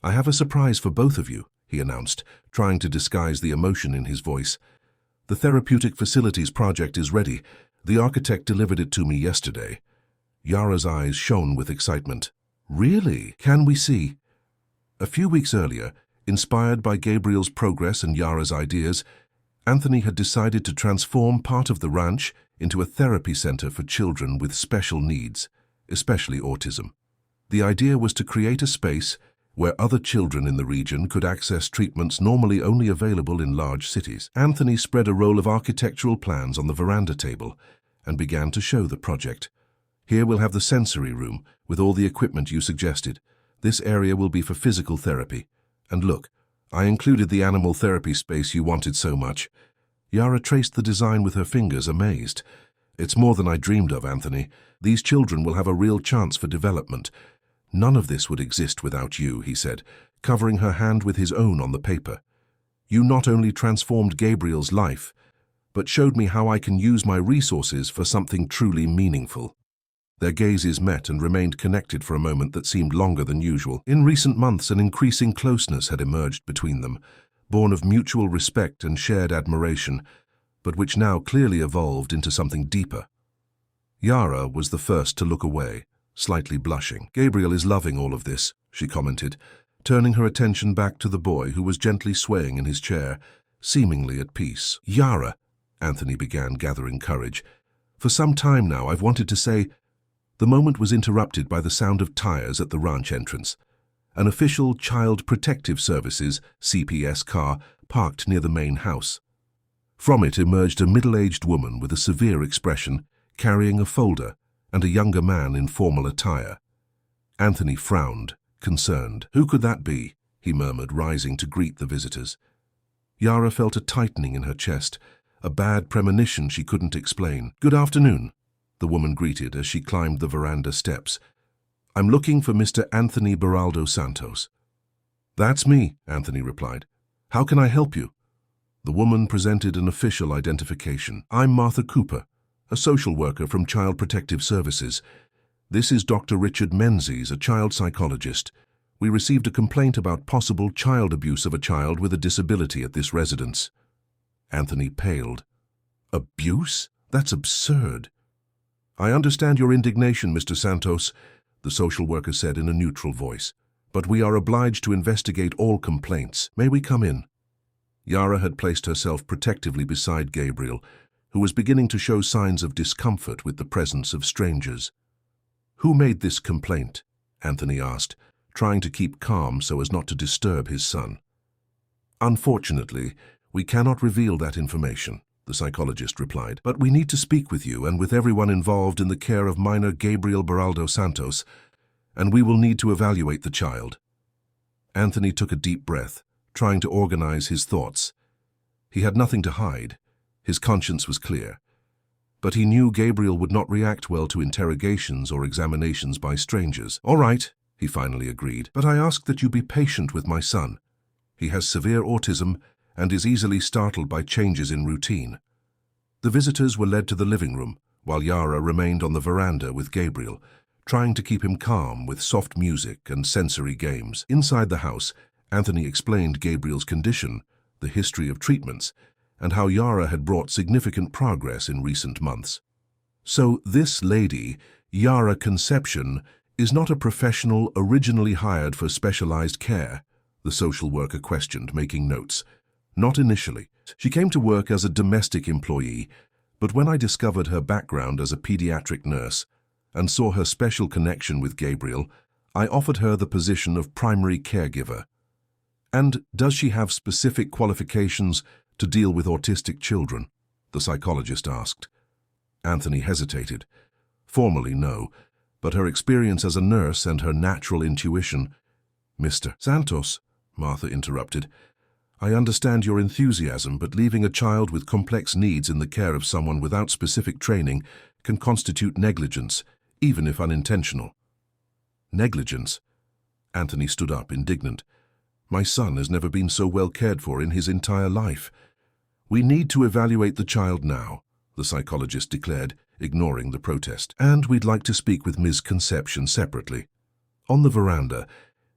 "I have a surprise for both of you," he announced, trying to disguise the emotion in his voice. "The therapeutic facilities project is ready. The architect delivered it to me yesterday." Yara's eyes shone with excitement. "Really? Can we see?" A few weeks earlier, inspired by Gabriel's progress and Yara's ideas, Anthony had decided to transform part of the ranch into a therapy center for children with special needs, especially autism. The idea was to create a space where other children in the region could access treatments normally only available in large cities. Anthony spread a roll of architectural plans on the veranda table and began to show the project. "Here we'll have the sensory room with all the equipment you suggested. This area will be for physical therapy. And look, I included the animal therapy space you wanted so much." Yara traced the design with her fingers, amazed. "It's more than I dreamed of, Anthony. These children will have a real chance for development. None of this would exist without you," he said, covering her hand with his own on the paper. "You not only transformed Gabriel's life, but showed me how I can use my resources for something truly meaningful." Their gazes met and remained connected for a moment that seemed longer than usual. In recent months, an increasing closeness had emerged between them, born of mutual respect and shared admiration, but which now clearly evolved into something deeper. Yara was the first to look away, slightly blushing. "Gabriel is loving all of this," she commented, turning her attention back to the boy who was gently swaying in his chair, seemingly at peace. "Yara," Anthony began, gathering courage, "for some time now I've wanted to say—" The moment was interrupted by the sound of tires at the ranch entrance. An official Child Protective Services (CPS) car parked near the main house. From it emerged a middle-aged woman with a severe expression, carrying a folder, and a younger man in formal attire. Anthony frowned, concerned. "Who could that be?" he murmured, rising to greet the visitors. Yara felt a tightening in her chest, a bad premonition she couldn't explain. "Good afternoon," the woman greeted as she climbed the veranda steps. "I'm looking for Mr. Anthony Beraldo Santos." "That's me," Anthony replied. "How can I help you?" The woman presented an official identification. "I'm Martha Cooper, a social worker from Child Protective Services. This is Dr. Richard Menzies, a child psychologist. We received a complaint about possible child abuse of a child with a disability at this residence." Anthony paled. "Abuse? That's absurd." "I understand your indignation, Mr. Santos," the social worker said in a neutral voice, "but we are obliged to investigate all complaints. May we come in?" Yara had placed herself protectively beside Gabriel, who was beginning to show signs of discomfort with the presence of strangers. "Who made this complaint?" Anthony asked, trying to keep calm so as not to disturb his son. "Unfortunately, we cannot reveal that information," the psychologist replied. "But we need to speak with you and with everyone involved in the care of minor Gabriel Beraldo Santos, and we will need to evaluate the child." Anthony took a deep breath, trying to organize his thoughts. He had nothing to hide. His conscience was clear. But he knew Gabriel would not react well to interrogations or examinations by strangers. "All right," he finally agreed, "but I ask that you be patient with my son. He has severe autism and is easily startled by changes in routine." The visitors were led to the living room, while Yara remained on the veranda with Gabriel, trying to keep him calm with soft music and sensory games. Inside the house, Anthony explained Gabriel's condition, the history of treatments, and how Yara had brought significant progress in recent months. So this lady, Yara Conception, is not a professional originally hired for specialized care, the social worker questioned, making notes. Not initially. She came to work as a domestic employee, but when I discovered her background as a pediatric nurse and saw her special connection with Gabriel, I offered her the position of primary caregiver. And does she have specific qualifications to deal with autistic children? The psychologist asked. Anthony hesitated. Formally, no, but her experience as a nurse and her natural intuition— Mr. Santos, Martha interrupted, I understand your enthusiasm, but leaving a child with complex needs in the care of someone without specific training can constitute negligence, even if unintentional. Negligence? Anthony stood up, indignant. My son has never been so well cared for in his entire life. We need to evaluate the child now, the psychologist declared, ignoring the protest. And we'd like to speak with Ms. Conception separately. On the veranda,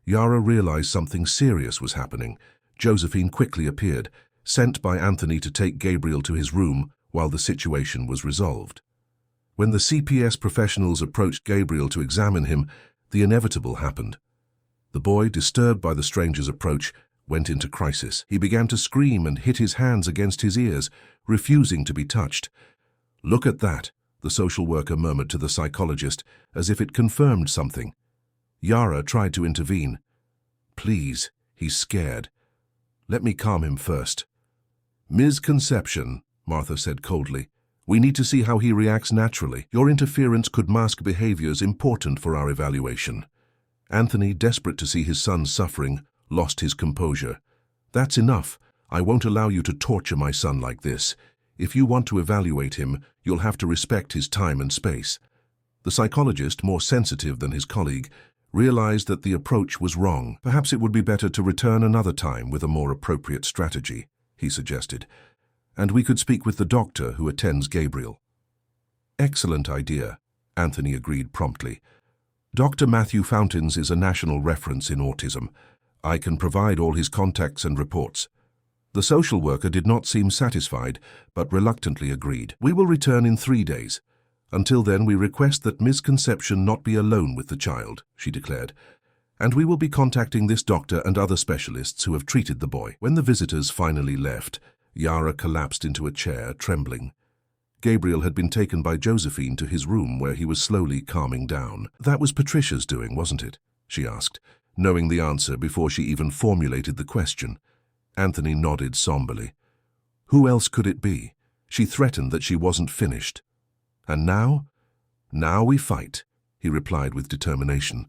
Yara realized something serious was happening. Josephine quickly appeared, sent by Anthony to take Gabriel to his room while the situation was resolved. When the CPS professionals approached Gabriel to examine him, the inevitable happened. The boy, disturbed by the stranger's approach, went into crisis. He began to scream and hit his hands against his ears, refusing to be touched. Look at that, the social worker murmured to the psychologist, as if it confirmed something. Yara tried to intervene. Please, he's scared. Let me calm him first. Ms. Conception, Martha said coldly, we need to see how he reacts naturally. Your interference could mask behaviors important for our evaluation. Anthony, desperate to see his son suffering, lost his composure. That's enough. I won't allow you to torture my son like this. If you want to evaluate him, you'll have to respect his time and space. The psychologist, more sensitive than his colleague, realized that the approach was wrong. Perhaps it would be better to return another time with a more appropriate strategy, he suggested, and we could speak with the doctor who attends Gabriel. Excellent idea, Anthony agreed promptly. Dr. Matthew Fountains is a national reference in autism. I can provide all his contacts and reports. The social worker did not seem satisfied, but reluctantly agreed. We will return in 3 days. Until then, we request that Ms. Conception not be alone with the child, she declared, and we will be contacting this doctor and other specialists who have treated the boy. When the visitors finally left, Yara collapsed into a chair, trembling. Gabriel had been taken by Josephine to his room where he was slowly calming down. That was Patricia's doing, wasn't it? She asked, knowing the answer before she even formulated the question. Anthony nodded somberly. Who else could it be? She threatened that she wasn't finished. And now? Now we fight, he replied with determination.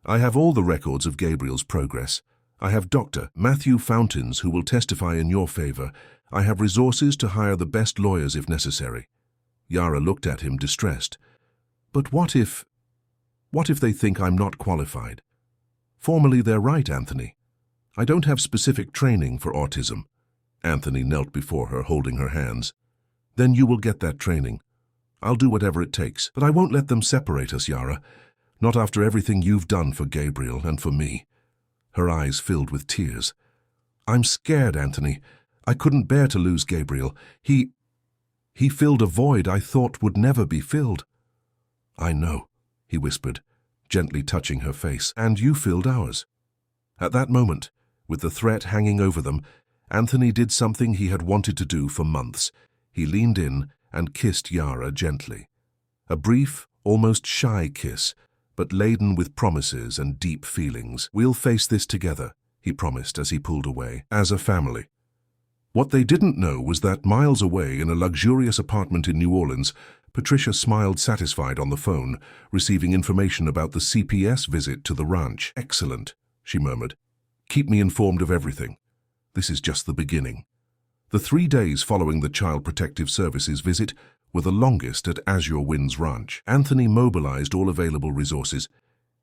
I have all the records of Gabriel's progress. I have Dr. Matthew Fountains who will testify in your favor. I have resources to hire the best lawyers if necessary. Yara looked at him, distressed. But what if they think I'm not qualified? Formally, they're right, Anthony. I don't have specific training for autism. Anthony knelt before her, holding her hands. Then you will get that training. I'll do whatever it takes, but I won't let them separate us, Yara. Not after everything you've done for Gabriel and for me. Her eyes filled with tears. I'm scared, Anthony. I couldn't bear to lose Gabriel. He filled a void I thought would never be filled. I know, he whispered, gently touching her face, and you filled ours. At that moment, with the threat hanging over them, Anthony did something he had wanted to do for months. He leaned in and kissed Yara gently. A brief, almost shy kiss, but laden with promises and deep feelings. We'll face this together, he promised as he pulled away, as a family. What they didn't know was that miles away in a luxurious apartment in New Orleans, Patricia smiled satisfied on the phone, receiving information about the CPS visit to the ranch. Excellent, she murmured. Keep me informed of everything. This is just the beginning. The 3 days following the Child Protective Services visit were the longest at Azure Winds Ranch. Anthony mobilized all available resources.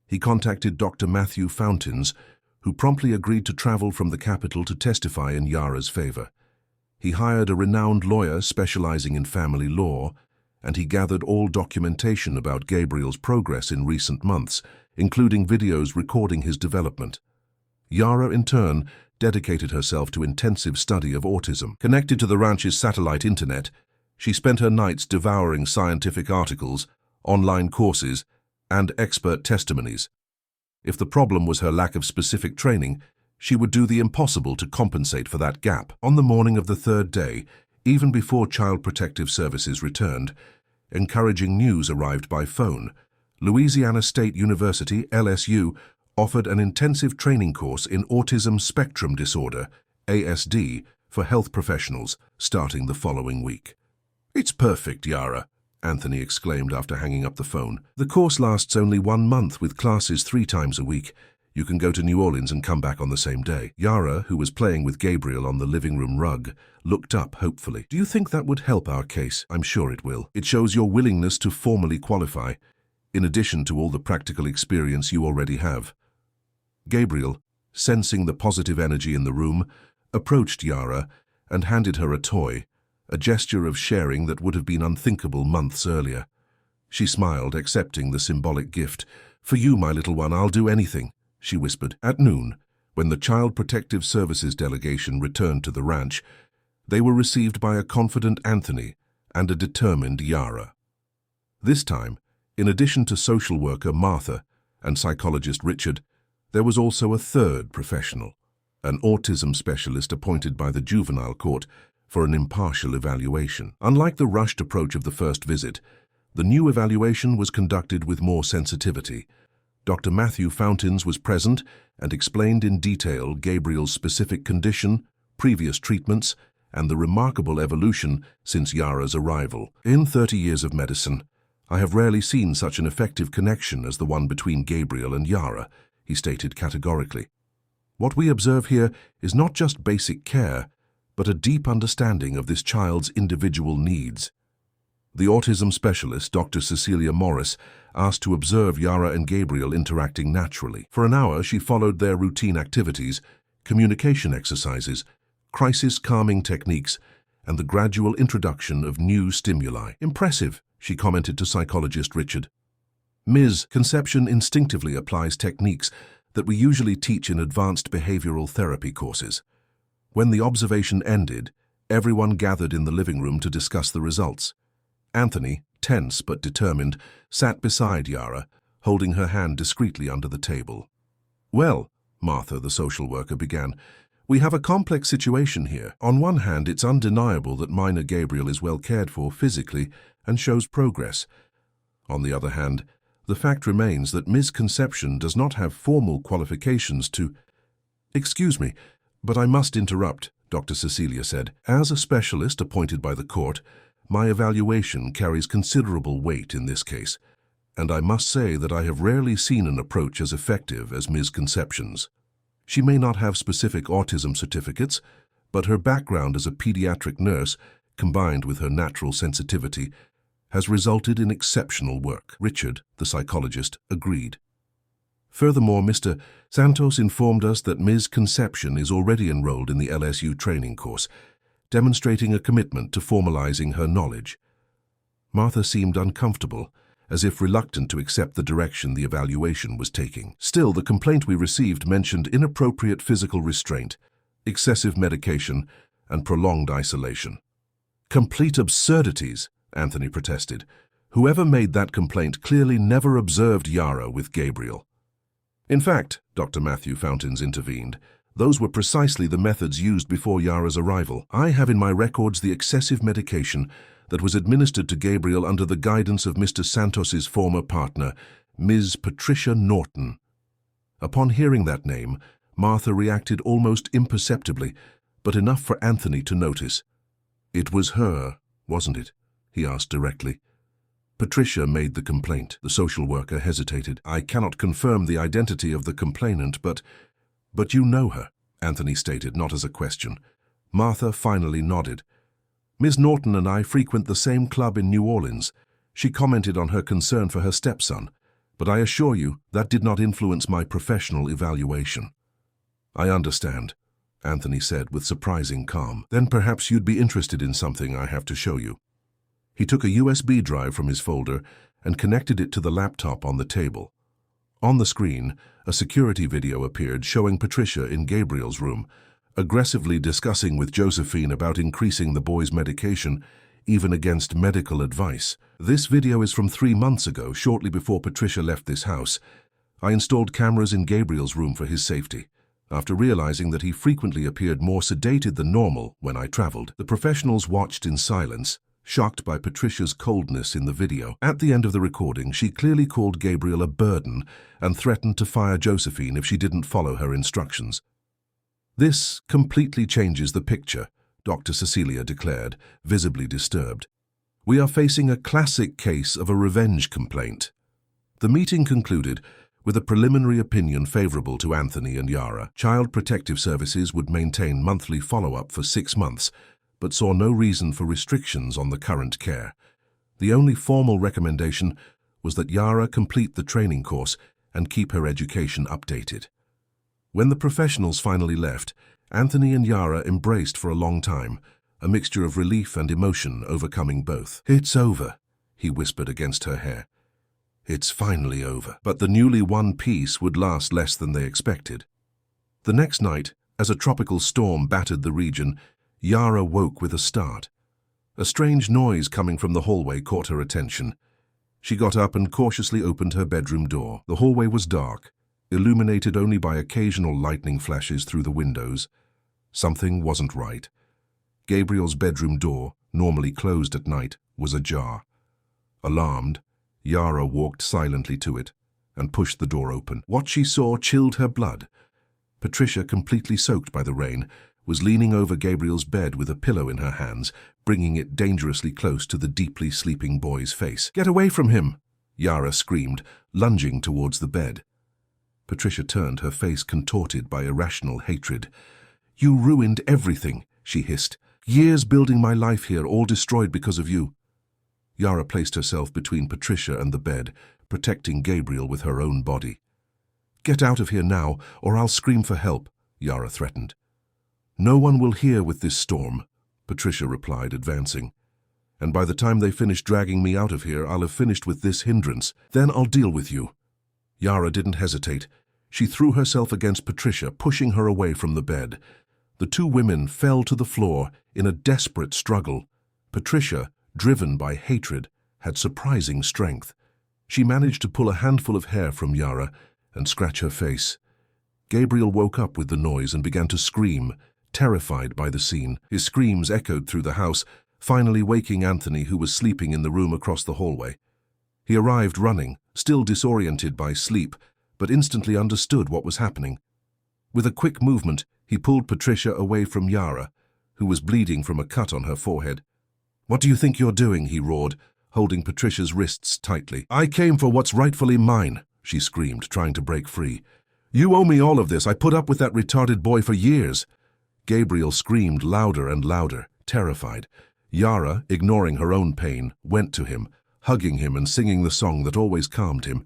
He contacted Dr. Matthew Fountains, who promptly agreed to travel from the capital to testify in Yara's favor. He hired a renowned lawyer specializing in family law, and he gathered all documentation about Gabriel's progress in recent months, including videos recording his development. Yara, in turn, dedicated herself to intensive study of autism. Connected to the ranch's satellite internet, she spent her nights devouring scientific articles, online courses, and expert testimonies. If the problem was her lack of specific training, she would do the impossible to compensate for that gap. On the morning of the third day, even before Child Protective Services returned, encouraging news arrived by phone. Louisiana State University, LSU, offered an intensive training course in autism spectrum disorder, ASD, for health professionals, starting the following week. "It's perfect, Yara," Anthony exclaimed after hanging up the phone. "The course lasts only 1 month with classes 3 times a week. You can go to New Orleans and come back on the same day." Yara, who was playing with Gabriel on the living room rug, looked up hopefully. "Do you think that would help our case?" "I'm sure it will. It shows your willingness to formally qualify, in addition to all the practical experience you already have." Gabriel, sensing the positive energy in the room, approached Yara and handed her a toy, a gesture of sharing that would have been unthinkable months earlier. She smiled, accepting the symbolic gift. "For you, my little one, I'll do anything," she whispered. At noon, when the Child Protective Services delegation returned to the ranch, they were received by a confident Anthony and a determined Yara. This time, in addition to social worker Martha and psychologist Richard, there was also a third professional, an autism specialist appointed by the juvenile court for an impartial evaluation. Unlike the rushed approach of the first visit, the new evaluation was conducted with more sensitivity. Dr. Matthew Fountains was present and explained in detail Gabriel's specific condition, previous treatments, and the remarkable evolution since Yara's arrival. "In 30 years of medicine, I have rarely seen such an effective connection as the one between Gabriel and Yara," he stated categorically. "What we observe here is not just basic care, but a deep understanding of this child's individual needs." The autism specialist, Dr. Cecilia Morris, asked to observe Yara and Gabriel interacting naturally. For an hour, she followed their routine activities, communication exercises, crisis calming techniques, and the gradual introduction of new stimuli. "Impressive," she commented to psychologist Richard. "Ms. Conception instinctively applies techniques that we usually teach in advanced behavioral therapy courses." When the observation ended, everyone gathered in the living room to discuss the results. Anthony, tense but determined, sat beside Yara, holding her hand discreetly under the table. "Well," Martha, the social worker, began, "we have a complex situation here. On one hand, it's undeniable that minor Gabriel is well cared for physically and shows progress. On the other hand, the fact remains that Ms. Conception does not have formal qualifications to—" "Excuse me, but I must interrupt," Dr. Cecilia said. "As a specialist appointed by the court, my evaluation carries considerable weight in this case, and I must say that I have rarely seen an approach as effective as Ms. Conception's. She may not have specific autism certificates, but her background as a pediatric nurse, combined with her natural sensitivity, has resulted in exceptional work." Richard, the psychologist, agreed. "Furthermore, Mr. Santos informed us that Ms. Conception is already enrolled in the LSU training course, demonstrating a commitment to formalizing her knowledge." Martha seemed uncomfortable, as if reluctant to accept the direction the evaluation was taking. "Still, the complaint we received mentioned inappropriate physical restraint, excessive medication, and prolonged isolation." "Complete absurdities," Anthony protested. "Whoever made that complaint clearly never observed Yara with Gabriel." "In fact," Dr. Matthew Fountains intervened, "those were precisely the methods used before Yara's arrival. I have in my records the excessive medication that was administered to Gabriel under the guidance of Mr. Santos's former partner, Ms. Patricia Norton." Upon hearing that name, Martha reacted almost imperceptibly, but enough for Anthony to notice. "It was her, wasn't it?" he asked directly. "Patricia made the complaint." The social worker hesitated. "I cannot confirm the identity of the complainant, but you know her," Anthony stated, not as a question. Martha finally nodded. "Ms. Norton and I frequent the same club in New Orleans. She commented on her concern for her stepson, but I assure you that did not influence my professional evaluation." "I understand," Anthony said with surprising calm. "Then perhaps you'd be interested in something I have to show you." He took a USB drive from his folder and connected it to the laptop on the table. On the screen, a security video appeared showing Patricia in Gabriel's room, aggressively discussing with Josephine about increasing the boy's medication, even against medical advice. This video is from 3 months ago, shortly before Patricia left this house. I installed cameras in Gabriel's room for his safety. After realizing that he frequently appeared more sedated than normal when I traveled, the professionals watched in silence, shocked by Patricia's coldness in the video. At the end of the recording, she clearly called Gabriel a burden and threatened to fire Josephine if she didn't follow her instructions. "This completely changes the picture," Dr. Cecilia declared, visibly disturbed. "We are facing a classic case of a revenge complaint." The meeting concluded with a preliminary opinion favorable to Anthony and Yara. Child Protective Services would maintain monthly follow-up for 6 months, but saw no reason for restrictions on the current care. The only formal recommendation was that Yara complete the training course and keep her education updated. When the professionals finally left, Anthony and Yara embraced for a long time, a mixture of relief and emotion overcoming both. "It's over," he whispered against her hair. "It's finally over." But the newly won peace would last less than they expected. The next night, as a tropical storm battered the region, Yara woke with a start. A strange noise coming from the hallway caught her attention. She got up and cautiously opened her bedroom door. The hallway was dark, illuminated only by occasional lightning flashes through the windows. Something wasn't right. Gabriel's bedroom door, normally closed at night, was ajar. Alarmed, Yara walked silently to it and pushed the door open. What she saw chilled her blood. Patricia, completely soaked by the rain, was leaning over Gabriel's bed with a pillow in her hands, bringing it dangerously close to the deeply sleeping boy's face. "Get away from him!" Yara screamed, lunging towards the bed. Patricia turned, her face contorted by irrational hatred. "You ruined everything," she hissed. "Years building my life here, all destroyed because of you." Yara placed herself between Patricia and the bed, protecting Gabriel with her own body. "Get out of here now, or I'll scream for help," Yara threatened. "No one will hear with this storm," Patricia replied, advancing. "And by the time they finish dragging me out of here, I'll have finished with this hindrance. Then I'll deal with you." Yara didn't hesitate. She threw herself against Patricia, pushing her away from the bed. The two women fell to the floor in a desperate struggle. Patricia, driven by hatred, had surprising strength. She managed to pull a handful of hair from Yara and scratch her face. Gabriel woke up with the noise and began to scream, terrified by the scene. His screams echoed through the house, finally waking Anthony, who was sleeping in the room across the hallway. He arrived running, still disoriented by sleep, but instantly understood what was happening. With a quick movement, he pulled Patricia away from Yara, who was bleeding from a cut on her forehead. "What do you think you're doing?" he roared, holding Patricia's wrists tightly. "I came for what's rightfully mine," she screamed, trying to break free. "You owe me all of this. I put up with that retarded boy for years." Gabriel screamed louder and louder, terrified. Yara, ignoring her own pain, went to him, hugging him and singing the song that always calmed him,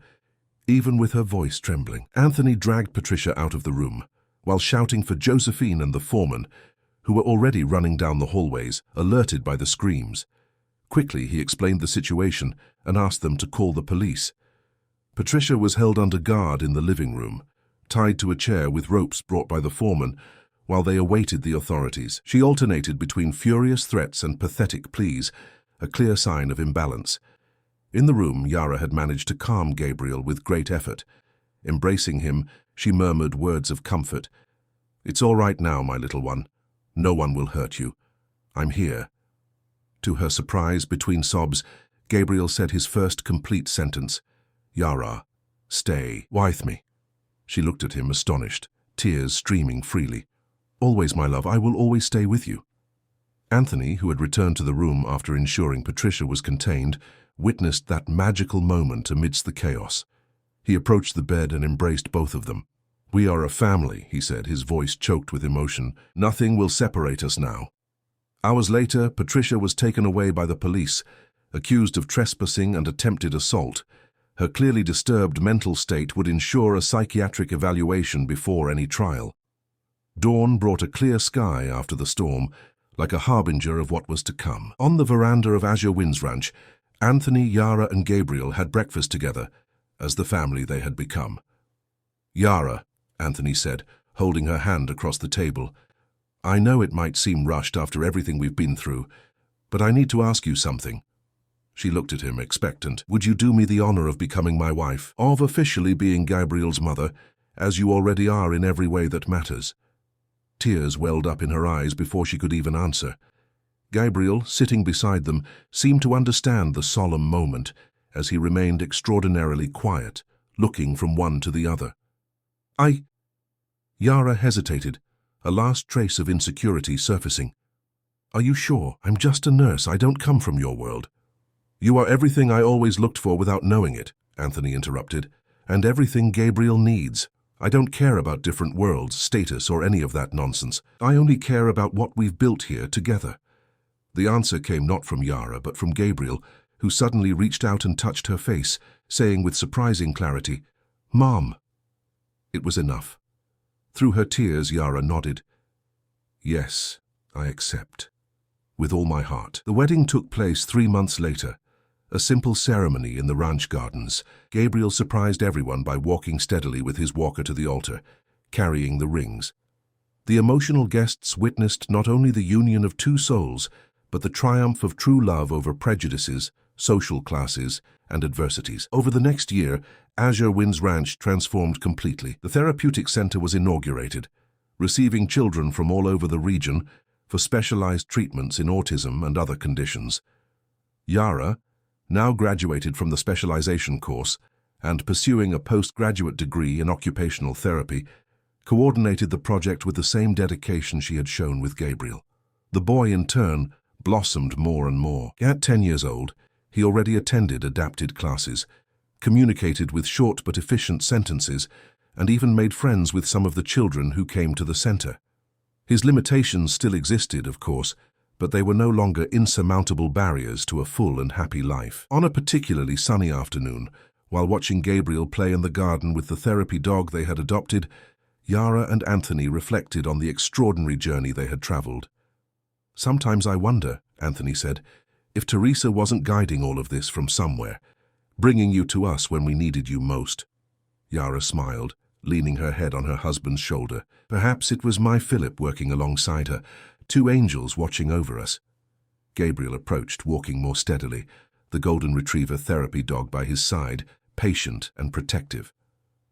even with her voice trembling. Anthony dragged Patricia out of the room, while shouting for Josephine and the foreman, who were already running down the hallways, alerted by the screams. Quickly, he explained the situation and asked them to call the police. Patricia was held under guard in the living room, tied to a chair with ropes brought by the foreman, while they awaited the authorities. She alternated between furious threats and pathetic pleas, a clear sign of imbalance. In the room, Yara had managed to calm Gabriel with great effort. Embracing him, she murmured words of comfort. "It's all right now, my little one. No one will hurt you. I'm here." To her surprise, between sobs, Gabriel said his first complete sentence. "Yara, stay with me." She looked at him, astonished, tears streaming freely. "Always, my love, I will always stay with you." Anthony, who had returned to the room after ensuring Patricia was contained, witnessed that magical moment amidst the chaos. He approached the bed and embraced both of them. "We are a family," he said, his voice choked with emotion. "Nothing will separate us now." Hours later, Patricia was taken away by the police, accused of trespassing and attempted assault. Her clearly disturbed mental state would ensure a psychiatric evaluation before any trial. Dawn brought a clear sky after the storm, like a harbinger of what was to come. On the veranda of Azure Winds Ranch, Anthony, Yara, and Gabriel had breakfast together, as the family they had become. "Yara," Anthony said, holding her hand across the table, "I know it might seem rushed after everything we've been through, but I need to ask you something." She looked at him, expectant. "Would you do me the honor of becoming my wife, of officially being Gabriel's mother, as you already are in every way that matters?" Tears welled up in her eyes before she could even answer. Gabriel, sitting beside them, seemed to understand the solemn moment as he remained extraordinarily quiet, looking from one to the other. Yara hesitated, a last trace of insecurity surfacing. "Are you sure? I'm just a nurse. I don't come from your world." "You are everything I always looked for without knowing it," Anthony interrupted, "and everything Gabriel needs. I don't care about different worlds, status, or any of that nonsense. I only care about what we've built here together." The answer came not from Yara, but from Gabriel, who suddenly reached out and touched her face, saying with surprising clarity, "Mom." It was enough. Through her tears, Yara nodded. "Yes, I accept. With all my heart." The wedding took place 3 months later. A simple ceremony in the ranch gardens. Gabriel surprised everyone by walking steadily with his walker to the altar, carrying the rings. The emotional guests witnessed not only the union of two souls, but the triumph of true love over prejudices, social classes, and adversities. Over the next year, Azure Winds Ranch transformed completely. The therapeutic center was inaugurated, receiving children from all over the region for specialized treatments in autism and other conditions. Yara, now graduated from the specialization course and pursuing a postgraduate degree in occupational therapy, coordinated the project with the same dedication she had shown with Gabriel. The boy, in turn, blossomed more and more. At 10 years old, he already attended adapted classes, communicated with short but efficient sentences, and even made friends with some of the children who came to the center. His limitations still existed, of course, but they were no longer insurmountable barriers to a full and happy life. On a particularly sunny afternoon, while watching Gabriel play in the garden with the therapy dog they had adopted, Yara and Anthony reflected on the extraordinary journey they had traveled. "Sometimes I wonder," Anthony said, "if Teresa wasn't guiding all of this from somewhere, bringing you to us when we needed you most." Yara smiled, leaning her head on her husband's shoulder. "Perhaps it was my Philip working alongside her, 2 angels watching over us." Gabriel approached, walking more steadily, the golden retriever therapy dog by his side, patient and protective.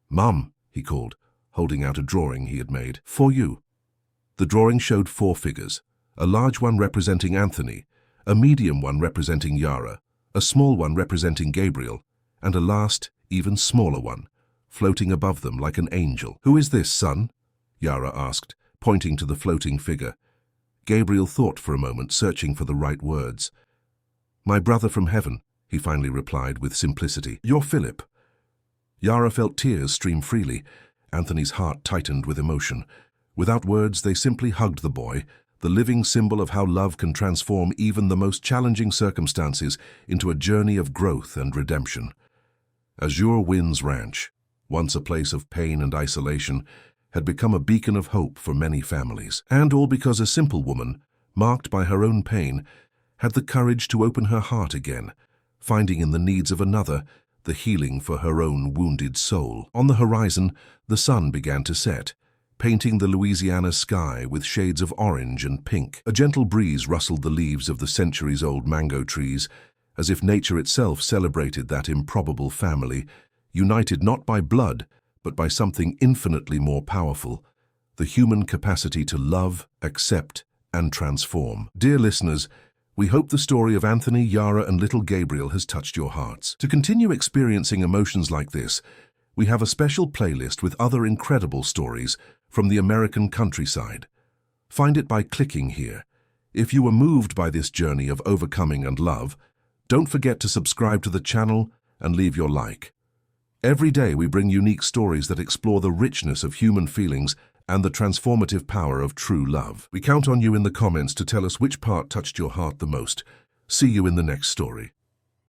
"Mum," he called, holding out a drawing he had made. "For you." The drawing showed 4 figures, a large one representing Anthony, a medium one representing Yara, a small one representing Gabriel, and a last, even smaller one, floating above them like an angel. "Who is this, son?" Yara asked, pointing to the floating figure. Gabriel thought for a moment, searching for the right words. "My brother from heaven," he finally replied with simplicity. "You're Philip." Yara felt tears stream freely. Anthony's heart tightened with emotion. Without words, they simply hugged the boy, the living symbol of how love can transform even the most challenging circumstances into a journey of growth and redemption. Azure Winds Ranch, once a place of pain and isolation, had become a beacon of hope for many families. And all because a simple woman, marked by her own pain, had the courage to open her heart again, finding in the needs of another the healing for her own wounded soul. On the horizon, the sun began to set, painting the Louisiana sky with shades of orange and pink. A gentle breeze rustled the leaves of the centuries-old mango trees, as if nature itself celebrated that improbable family, united not by blood, but by something infinitely more powerful, the human capacity to love, accept, and transform. Dear listeners, we hope the story of Anthony, Yara, and little Gabriel has touched your hearts. To continue experiencing emotions like this, we have a special playlist with other incredible stories from the American countryside. Find it by clicking here. If you were moved by this journey of overcoming and love, don't forget to subscribe to the channel and leave your like. Every day we bring unique stories that explore the richness of human feelings and the transformative power of true love. We count on you in the comments to tell us which part touched your heart the most. See you in the next story.